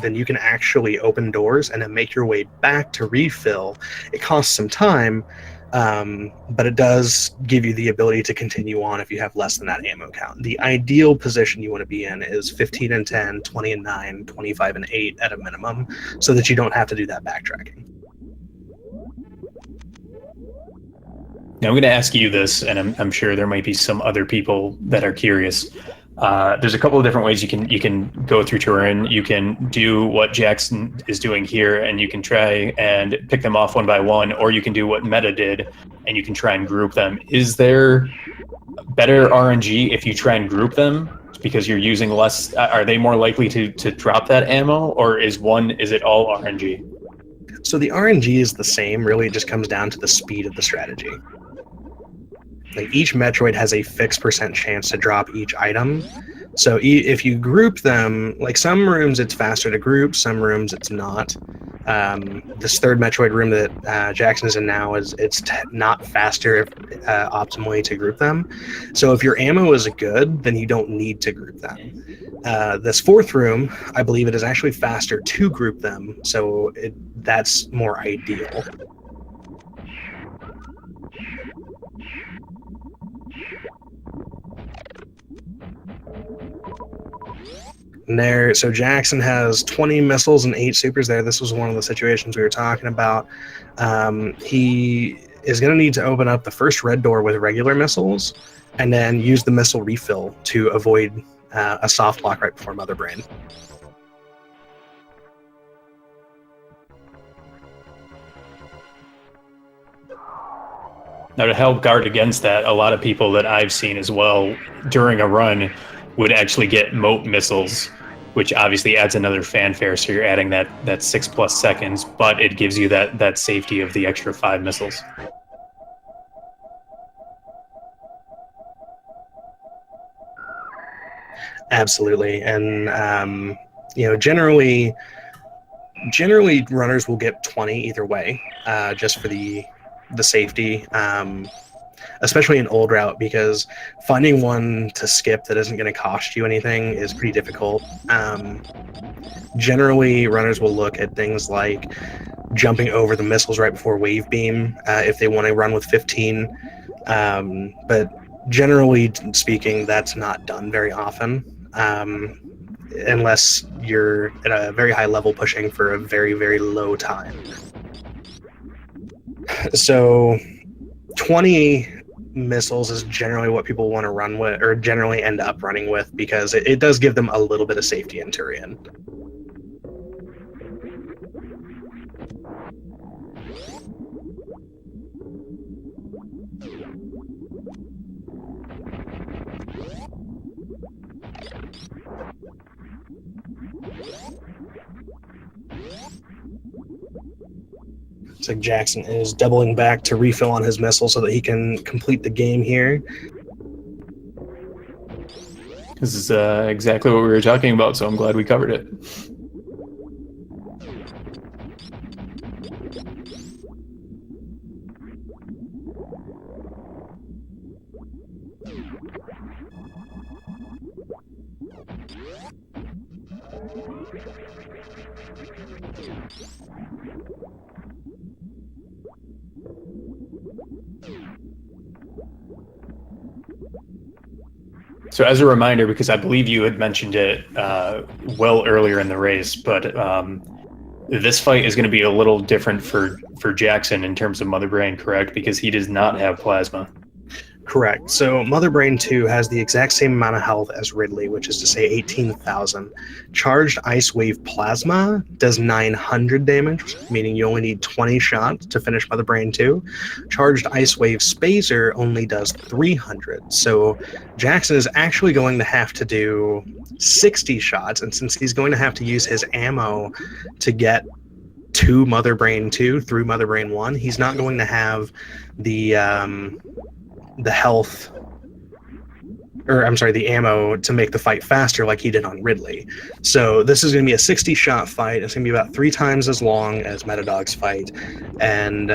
then you can actually open doors and then make your way back to refill. It costs some time, but it does give you the ability to continue on if you have less than that ammo count. The ideal position you want to be in is 15 and 10, 20 and 9, 25 and 8 at a minimum, so that you don't have to do that backtracking. Now, I'm going to ask you this, and I'm sure there might be some other people that are curious. There's a couple of different ways you can go through Turin. You can do what Jackson is doing here, and you can try and pick them off one by one, or you can do what Meta did, and you can try and group them. Is there better RNG if you try and group them because you're using less? Are they more likely to drop that ammo, or is it all RNG? So the RNG is the same. Really, it just comes down to the speed of the strategy. Like, each Metroid has a fixed percent chance to drop each item. So if you group them, like, some rooms it's faster to group, some rooms it's not. This third Metroid room that Jackson is in now it's not faster optimally to group them. So if your ammo is good, then you don't need to group them. This fourth room, I believe it is actually faster to group them, so that's more ideal. So Jackson has 20 missiles and 8 supers there. This was one of the situations we were talking about. He is going to need to open up the first red door with regular missiles and then use the missile refill to avoid a soft lock right before Mother Brain. Now, to help guard against that, a lot of people that I've seen as well during a run would actually get moat missiles, which obviously adds another fanfare. So you're adding that 6+ seconds, but it gives you that safety of the extra 5 missiles. Absolutely, and generally runners will get 20 either way, just for the safety. Especially in old route, because finding one to skip that isn't going to cost you anything is pretty difficult. Generally, runners will look at things like jumping over the missiles right before wave beam if they want to run with 15. But generally speaking, that's not done very often, unless you're at a very high level pushing for a very, very low time. So 20 missiles is generally what people want to run with, or generally end up running with, because it does give them a little bit of safety in Turian. Looks like Jackson is doubling back to refill on his missile so that he can complete the game here. This is exactly what we were talking about, so I'm glad we covered it. So as a reminder, because I believe you had mentioned it well earlier in the race, but this fight is going to be a little different for Jackson in terms of Mother Brain, correct? Because he does not have plasma. Correct. So Mother Brain 2 has the exact same amount of health as Ridley, which is to say 18,000. Charged Ice Wave Plasma does 900 damage, meaning you only need 20 shots to finish Mother Brain 2. Charged Ice Wave Spacer only does 300. So Jackson is actually going to have to do 60 shots, and since he's going to have to use his ammo to get to Mother Brain 2 through Mother Brain 1, he's not going to have the health, or I'm sorry, the ammo to make the fight faster like he did on Ridley. So this is going to be a 60-shot fight. It's going to be about 3 times as long as Meddadog's fight, and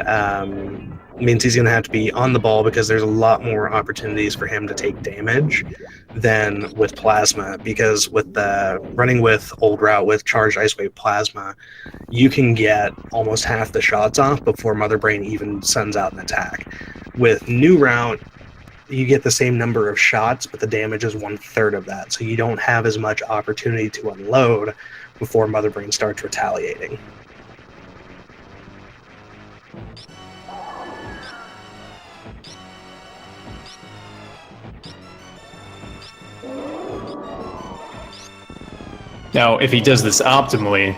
means he's going to have to be on the ball because there's a lot more opportunities for him to take damage than with plasma, because with the running with old route with charged Ice Wave Plasma, you can get almost half the shots off before Mother Brain even sends out an attack. With new route, you get the same number of shots, but the damage is 1/3 of that, so you don't have as much opportunity to unload before Mother Brain starts retaliating. Now, if he does this optimally,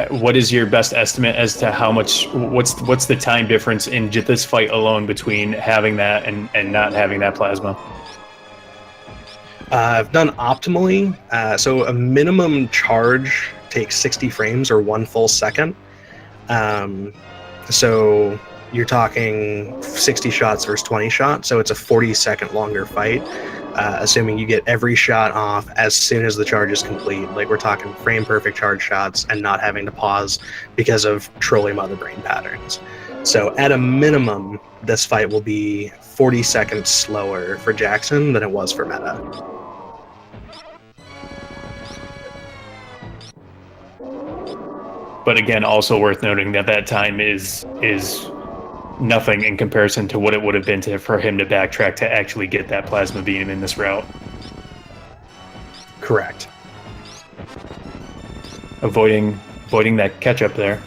what is your best estimate as to how much? What's the time difference in this fight alone between having that and not having that plasma? I've done optimally, so a minimum charge takes 60 frames or 1 full second. So you're talking 60 shots versus 20 shots, so it's a 40-second longer fight, assuming you get every shot off as soon as the charge is complete. Like, we're talking frame-perfect charge shots and not having to pause because of trolley Mother Brain patterns. So at a minimum, this fight will be 40 seconds slower for Jackson than it was for Meta. But again, also worth noting that time is nothing in comparison to what it would have been for him to backtrack to actually get that plasma beam in this route. Correct. avoiding that catch-up there.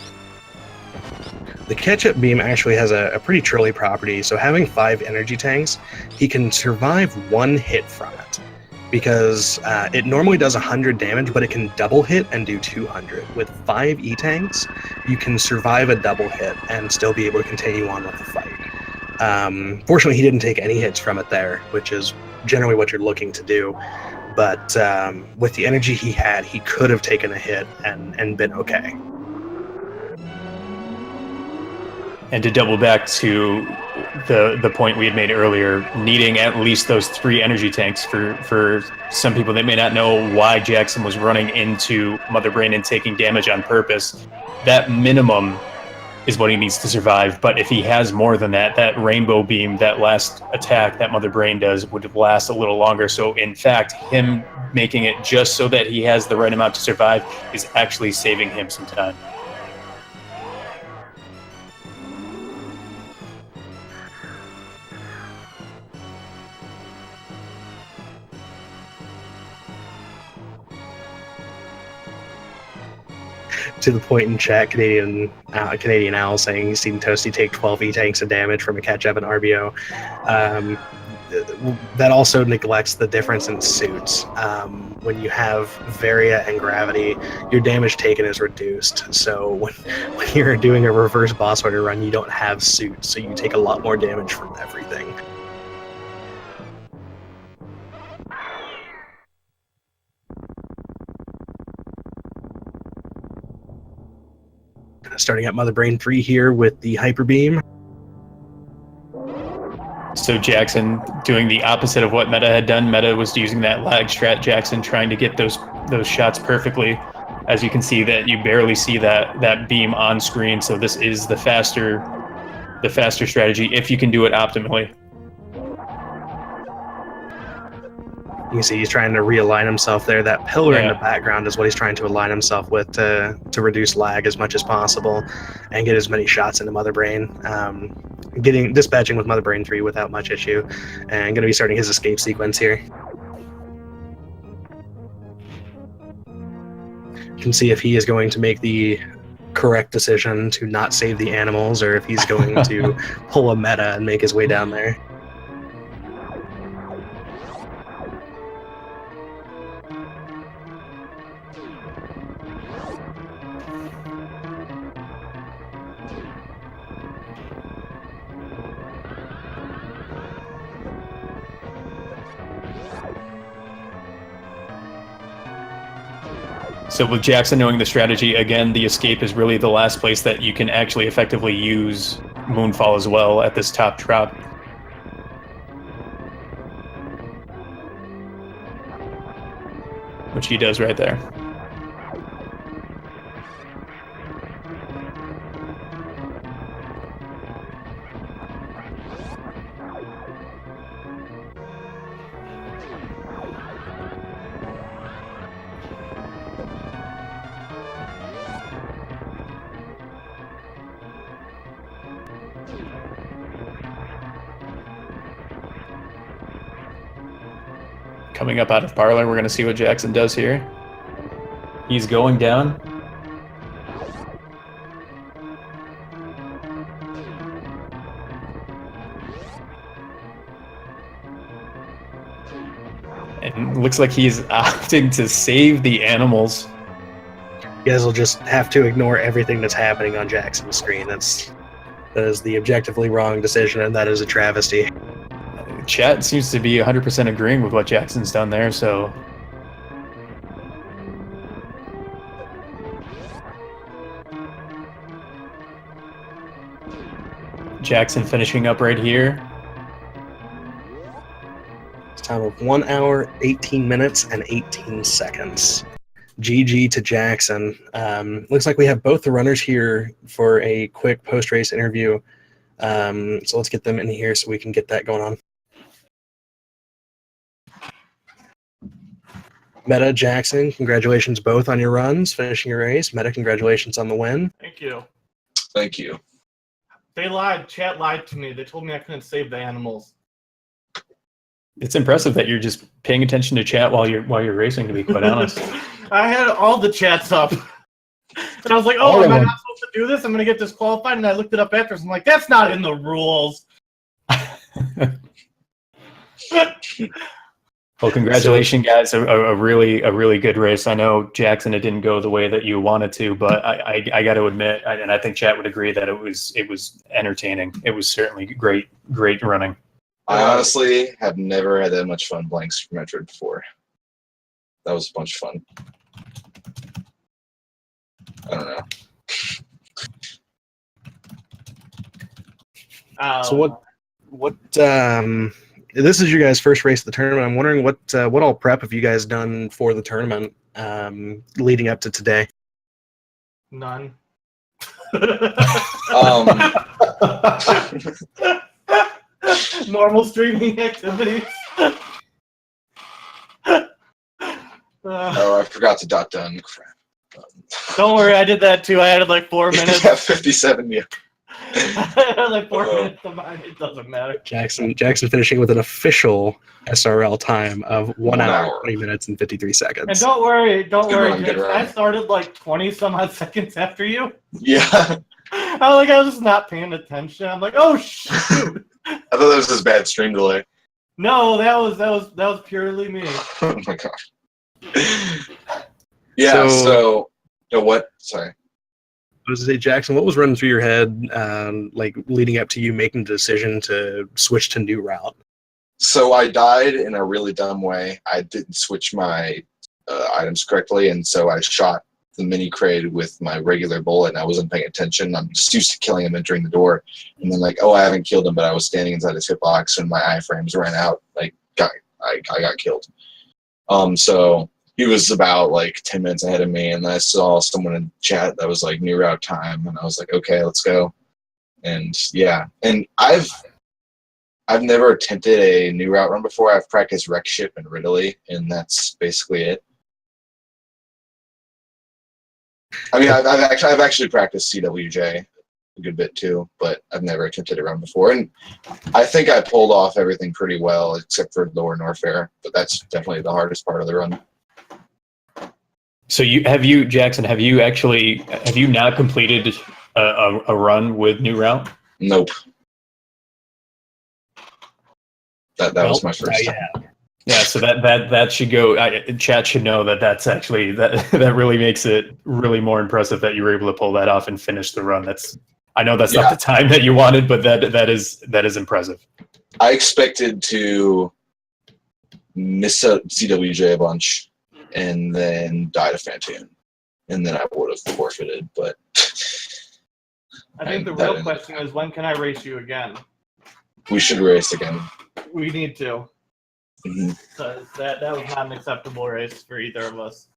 The catch-up beam actually has a pretty trolly property, so having 5 energy tanks, he can survive 1 hit from it. Because it normally does 100 damage, but it can double hit and do 200. With 5 E-tanks, you can survive a double hit and still be able to continue on with the fight. Fortunately, he didn't take any hits from it there, which is generally what you're looking to do. But with the energy he had, he could have taken a hit and been okay. And to double back to the point we had made earlier, needing at least those 3 energy tanks for some people that may not know why Jackson was running into Mother Brain and taking damage on purpose. That minimum is what he needs to survive. But if he has more than that, that rainbow beam, that last attack that Mother Brain does would last a little longer. So in fact, him making it just so that he has the right amount to survive is actually saving him some time. To the point in chat, Canadian Owl saying he's seen Toasty take 12 E-tanks of damage from a catch-up and RBO. That also neglects the difference in suits. When you have Varia and Gravity, your damage taken is reduced. So when you're doing a reverse boss order run, you don't have suits, so you take a lot more damage from everything. Starting at Mother Brain 3 here with the Hyper Beam. So Jackson doing the opposite of what Meta had done. Meta was using that lag strat. Jackson trying to get those shots perfectly. As you can see, that you barely see that beam on screen. So this is the faster strategy if you can do it optimally. You can see he's trying to realign himself there. That pillar in the background is what he's trying to align himself with to reduce lag as much as possible and get as many shots into Mother Brain. Dispatching with Mother Brain 3 without much issue, and going to be starting his escape sequence here. You can see if he is going to make the correct decision to not save the animals, or if he's going to pull a meta and make his way down there. So with Jackson knowing the strategy, again, the escape is really the last place that you can actually effectively use Moonfall as well at this top drop. Which he does right there. Coming up out of Parlor, we're going to see what Jackson does here. He's going down. And looks like he's opting to save the animals. You guys will just have to ignore everything that's happening on Jackson's screen. That is the objectively wrong decision, and that is a travesty. Chat seems to be 100% agreeing with what Jackson's done there, so... Jackson finishing up right here. It's time of 1 hour, 18 minutes, and 18 seconds. GG to Jackson. Looks like we have both the runners here for a quick post-race interview. So let's get them in here so we can get that going on. Meta, Jackson, congratulations both on your runs, finishing your race. Meta, congratulations on the win. Thank you. Thank you. They lied. Chat lied to me. They told me I couldn't save the animals. It's impressive that you're just paying attention to chat while you're racing, to be quite honest. I had all the chats up. And I was like, All oh, of am I them. not supposed to do this? I'm going to get disqualified. And I looked it up afterwards. I'm like, that's not in the rules. Well, congratulations, guys! A really good race. I know, Jackson, it didn't go the way that you wanted to, but I got to admit, and I think chat would agree that it was entertaining. It was certainly great running. I honestly have never had that much fun playing Super Metroid before. That was a bunch of fun. I don't know. So what this is your guys' first race of the tournament. I'm wondering what all prep have you guys done for the tournament leading up to today? None. Normal streaming activities. Oh, I forgot to dot done. Crap. Don't worry, I did that too. I added like 4 minutes. Yeah, 57. Yeah. I had like 4 minutes of mine. It doesn't matter. Jackson finishing with an official SRL time of 1 1 hour, hour. 20 minutes, and 53 seconds. And don't worry, Good run, Jason. good I run. started like 20 some odd seconds after you. Yeah. I was just not paying attention. I'm like, oh shoot. I thought that was this bad stream delay. No, that was purely me. Oh my gosh. Yeah. So what? Sorry. I was to say, Jackson, what was running through your head, like leading up to you making the decision to switch to new route? So I died in a really dumb way. I didn't switch my items correctly, and so I shot the mini crate with my regular bullet, and I wasn't paying attention. I'm just used to killing him entering the door, and then like, oh, I haven't killed him, but I was standing inside his hitbox, and my iframes ran out. Like, I got killed. So he was about like 10 minutes ahead of me, and then I saw someone in chat that was like new route time, and I was like, okay, let's go. And yeah, and I've never attempted a new route run before. I've practiced Wreck Ship and Ridley, and that's basically it. I mean, I've actually practiced CWJ a good bit too, but I've never attempted a run before. And I think I pulled off everything pretty well, except for Lower Norfair, but that's definitely the hardest part of the run. So Jackson, have you not completed a run with new route? Nope. That was my first time. Yeah, so that should go. Chat should know that's actually that really makes it really more impressive that you were able to pull that off and finish the run. I know that's not the time that you wanted, but that is impressive. I expected to miss a CWJ a bunch and then die to Phantoon, and then I would have forfeited. But I think the real question is, when can I race you again? We should race again. We need to. Mm-hmm. Because that was not an acceptable race for either of us.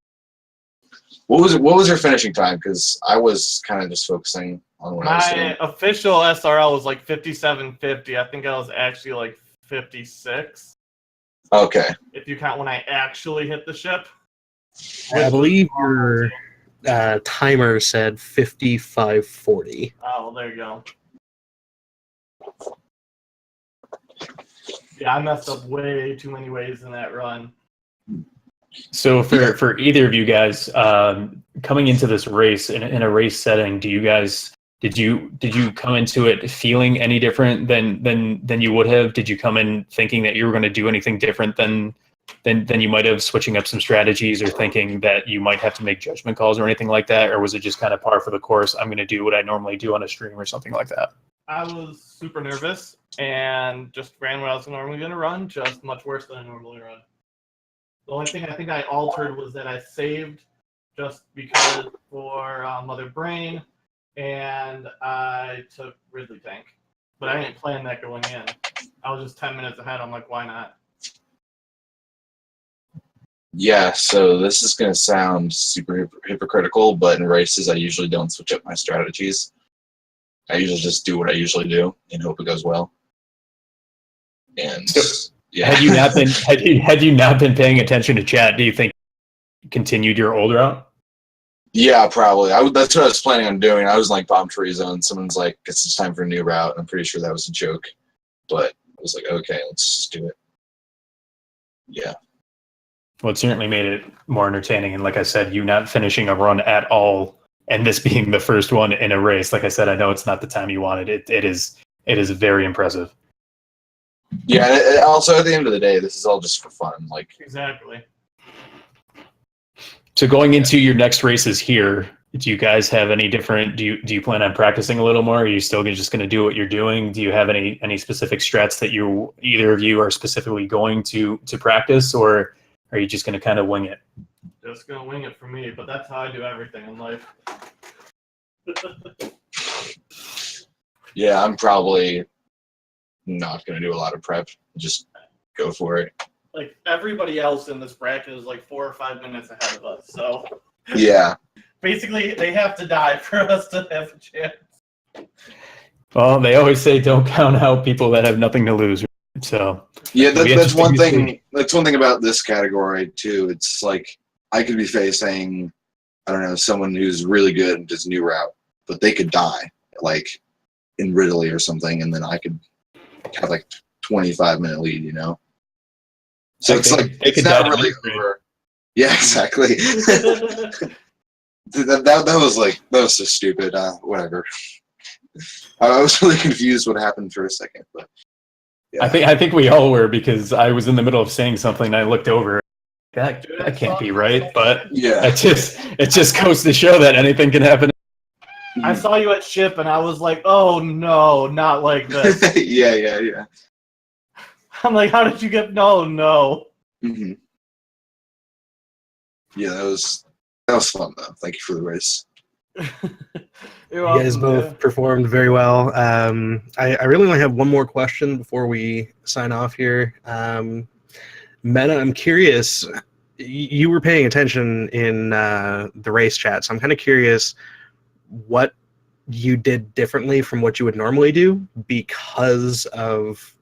What was your finishing time? Because I was kind of just focusing on what I was doing. My official SRL was like 57:50. I think I was actually like 56. Okay. If you count when I actually hit the ship. I believe your timer said 55:40. Oh, well, there you go. Yeah, I messed up way too many ways in that run. So for either of you guys, coming into this race in a race setting, did you come into it feeling any different than you would have? Did you come in thinking that you were going to do anything different than you might have, switching up some strategies or thinking that you might have to make judgment calls or anything like that? Or was it just kind of par for the course? I'm going to do what I normally do on a stream or something like that. I was super nervous and just ran what I was normally going to run, just much worse than I normally run. The only thing I think I altered was that I saved just because for Mother Brain, and I took Ridley Tank. But I didn't plan that going in. I was just 10 minutes ahead. I'm like, why not? Yeah, so this is going to sound super hypocritical, but in races I usually don't switch up my strategies. I usually just do what I usually do and hope it goes well. And yeah. Had you not been paying attention to chat, do you think you continued your old route? Yeah, probably. That's what I was planning on doing. I was like bomb tree zone. Someone's like, it's time for a new route. I'm pretty sure that was a joke. But I was like, okay, let's just do it. Yeah. Well, it certainly made it more entertaining. And like I said, you not finishing a run at all and this being the first one in a race, like I said, I know it's not the time you wanted. It is very impressive. Yeah, and also at the end of the day, this is all just for fun. Like, Exactly. So going into your next races here, do you guys have any different? Do you plan on practicing a little more? Or are you still just going to do what you're doing? Do you have any specific strats that either of you are specifically going to practice, or are you just going to kind of wing it? Just gonna wing it for me, but that's how I do everything in life. yeah, I'm probably not going to do a lot of prep. Just go for it. Like everybody else in this bracket is like 4 or 5 minutes ahead of us, so Yeah. basically they have to die for us to have a chance. Well, they always say don't count out people that have nothing to lose. So Yeah, that's one to see. thing. That's one thing about this category too. It's like I could be facing, I don't know, someone who's really good and does new route, but they could die like in Ridley or something, and then I could have like 25-minute lead. You know. So it's like it's not really over. Yeah, exactly. that was so stupid. Whatever. I was really confused what happened for a second, but yeah. I think we all were, because I was in the middle of saying something and I looked over. That can't be right, but yeah, it just goes to show that anything can happen. I saw you at ship and I was like, oh no, not like this. yeah. I'm like, how did you get? No. Mm-hmm. Yeah, that was fun though. Thank you for the race. You guys both performed very well. I really only have one more question before we sign off here. Meta, I'm curious. You were paying attention in the race chat, so I'm kind of curious what you did differently from what you would normally do because of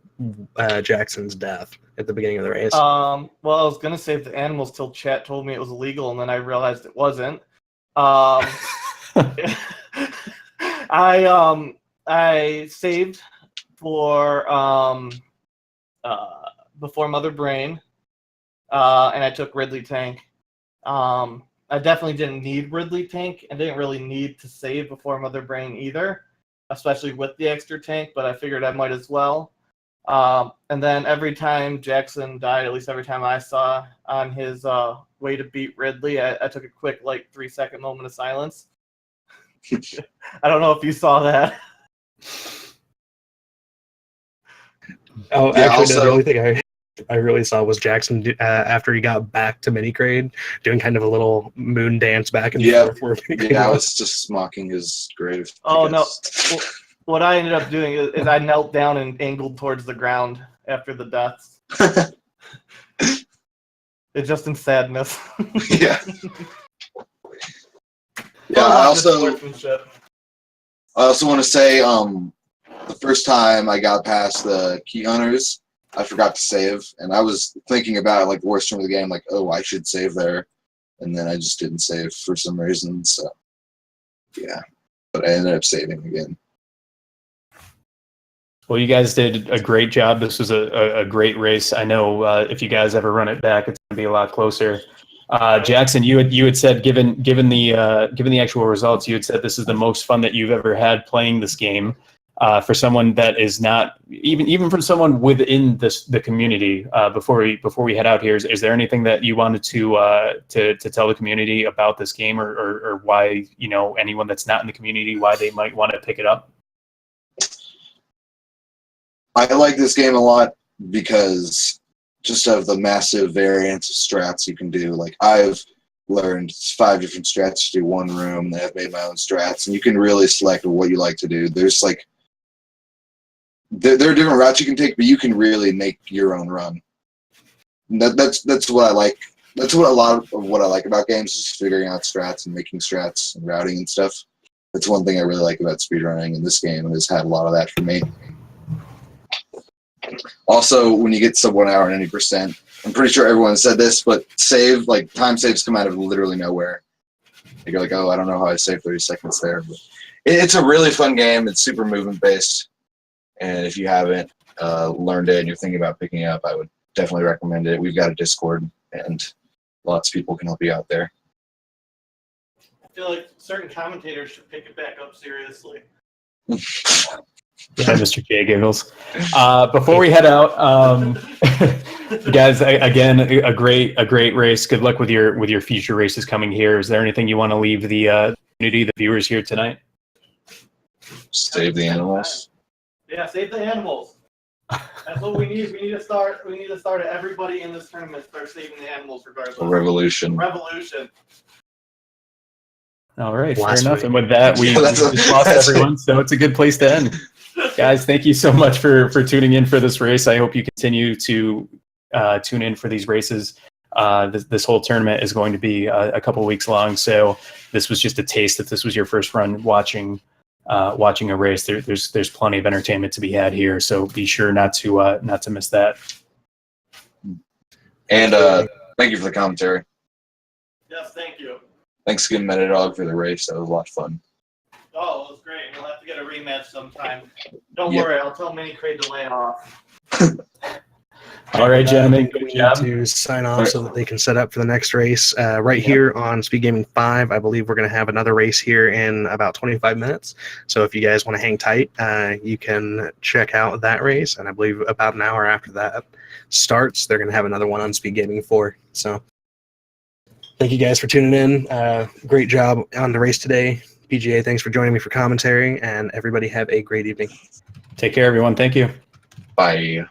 Jackson's death at the beginning of the race. Well, I was gonna save the animals till chat told me it was illegal, and then I realized it wasn't. I saved for before Mother Brain, and I took Ridley Tank. I definitely didn't need Ridley Tank, and didn't really need to save before Mother Brain either, especially with the extra tank, but I figured I might as well. And then every time Jackson died, at least every time I saw on his way to beat Ridley, I took a quick 3-second moment of silence. I don't know if you saw that. Oh, yeah, actually, also, no, the only thing I really saw was Jackson after he got back to Minicrade doing kind of a little moon dance back and forth. Yeah, I was just mocking his grave. Oh, no. Well, what I ended up doing is I knelt down and angled towards the ground after the deaths. It's just in sadness. Yeah. Yeah, I also want to say, the first time I got past the key hunters, I forgot to save, and I was thinking about the worst room of the game, oh, I should save there, and then I just didn't save for some reason. So yeah, but I ended up saving again. Well, you guys did a great job. This was a great race. I know if you guys ever run it back, it's going to be a lot closer. Jackson, you had said, given the actual results, you had said this is the most fun that you've ever had playing this game. For someone that is not even from someone within the community. Before we head out here, is there anything that you wanted to tell the community about this game, or why anyone that's not in the community, why they might want to pick it up? I like this game a lot because just of the massive variance of strats you can do. I've learned 5 different strats to do one room, and I've made my own strats, and you can really select what you like to do. There's there are different routes you can take, but you can really make your own run. And that's what I like. That's what a lot of what I like about games is figuring out strats and making strats and routing and stuff. That's one thing I really like about speedrunning in this game, and it's had a lot of that for me. Also, when you get sub 1 hour and 80%, I'm pretty sure everyone said this, but time saves come out of literally nowhere. You're like, oh, I don't know how I saved 30 seconds there. But it's a really fun game. It's super movement based. And if you haven't learned it and you're thinking about picking it up, I would definitely recommend it. We've got a Discord, and lots of people can help you out there. feel like certain commentators should pick it back up seriously. Yeah, Mr. J giggles. Before we head out, guys, again, a great race. Good luck with your future races coming here. Is there anything you want to leave the community, the viewers here tonight? Save the animals. Yeah, save the animals. That's what we need. We need to start. Everybody in this tournament start saving the animals, regardless. A revolution. Revolution. All right, fair Last enough. week. And with that, we just lost everyone, so it's a good place to end. Guys, thank you so much for tuning in for this race. I hope you continue to tune in for these races. This whole tournament is going to be a couple weeks long, so this was just a taste. If this was your first run watching a race, there's plenty of entertainment to be had here. So be sure not to miss that. And thank you for the commentary. Yes, thank you. Thanks again, Meddadog, for the race. That was a lot of fun. Oh, it was great. We'll have to get a rematch sometime. Don't Yep. worry, I'll tell Mini Crate to lay off. All right, gentlemen, We good need job. to sign off so that they can set up for the next race. Right here on Speed Gaming 5, I believe we're going to have another race here in about 25 minutes. So if you guys want to hang tight, you can check out that race. And I believe about an hour after that starts, they're going to have another one on Speed Gaming 4. So thank you guys for tuning in. Great job on the race today. PGA, thanks for joining me for commentary. And everybody have a great evening. Take care, everyone. Thank you. Bye.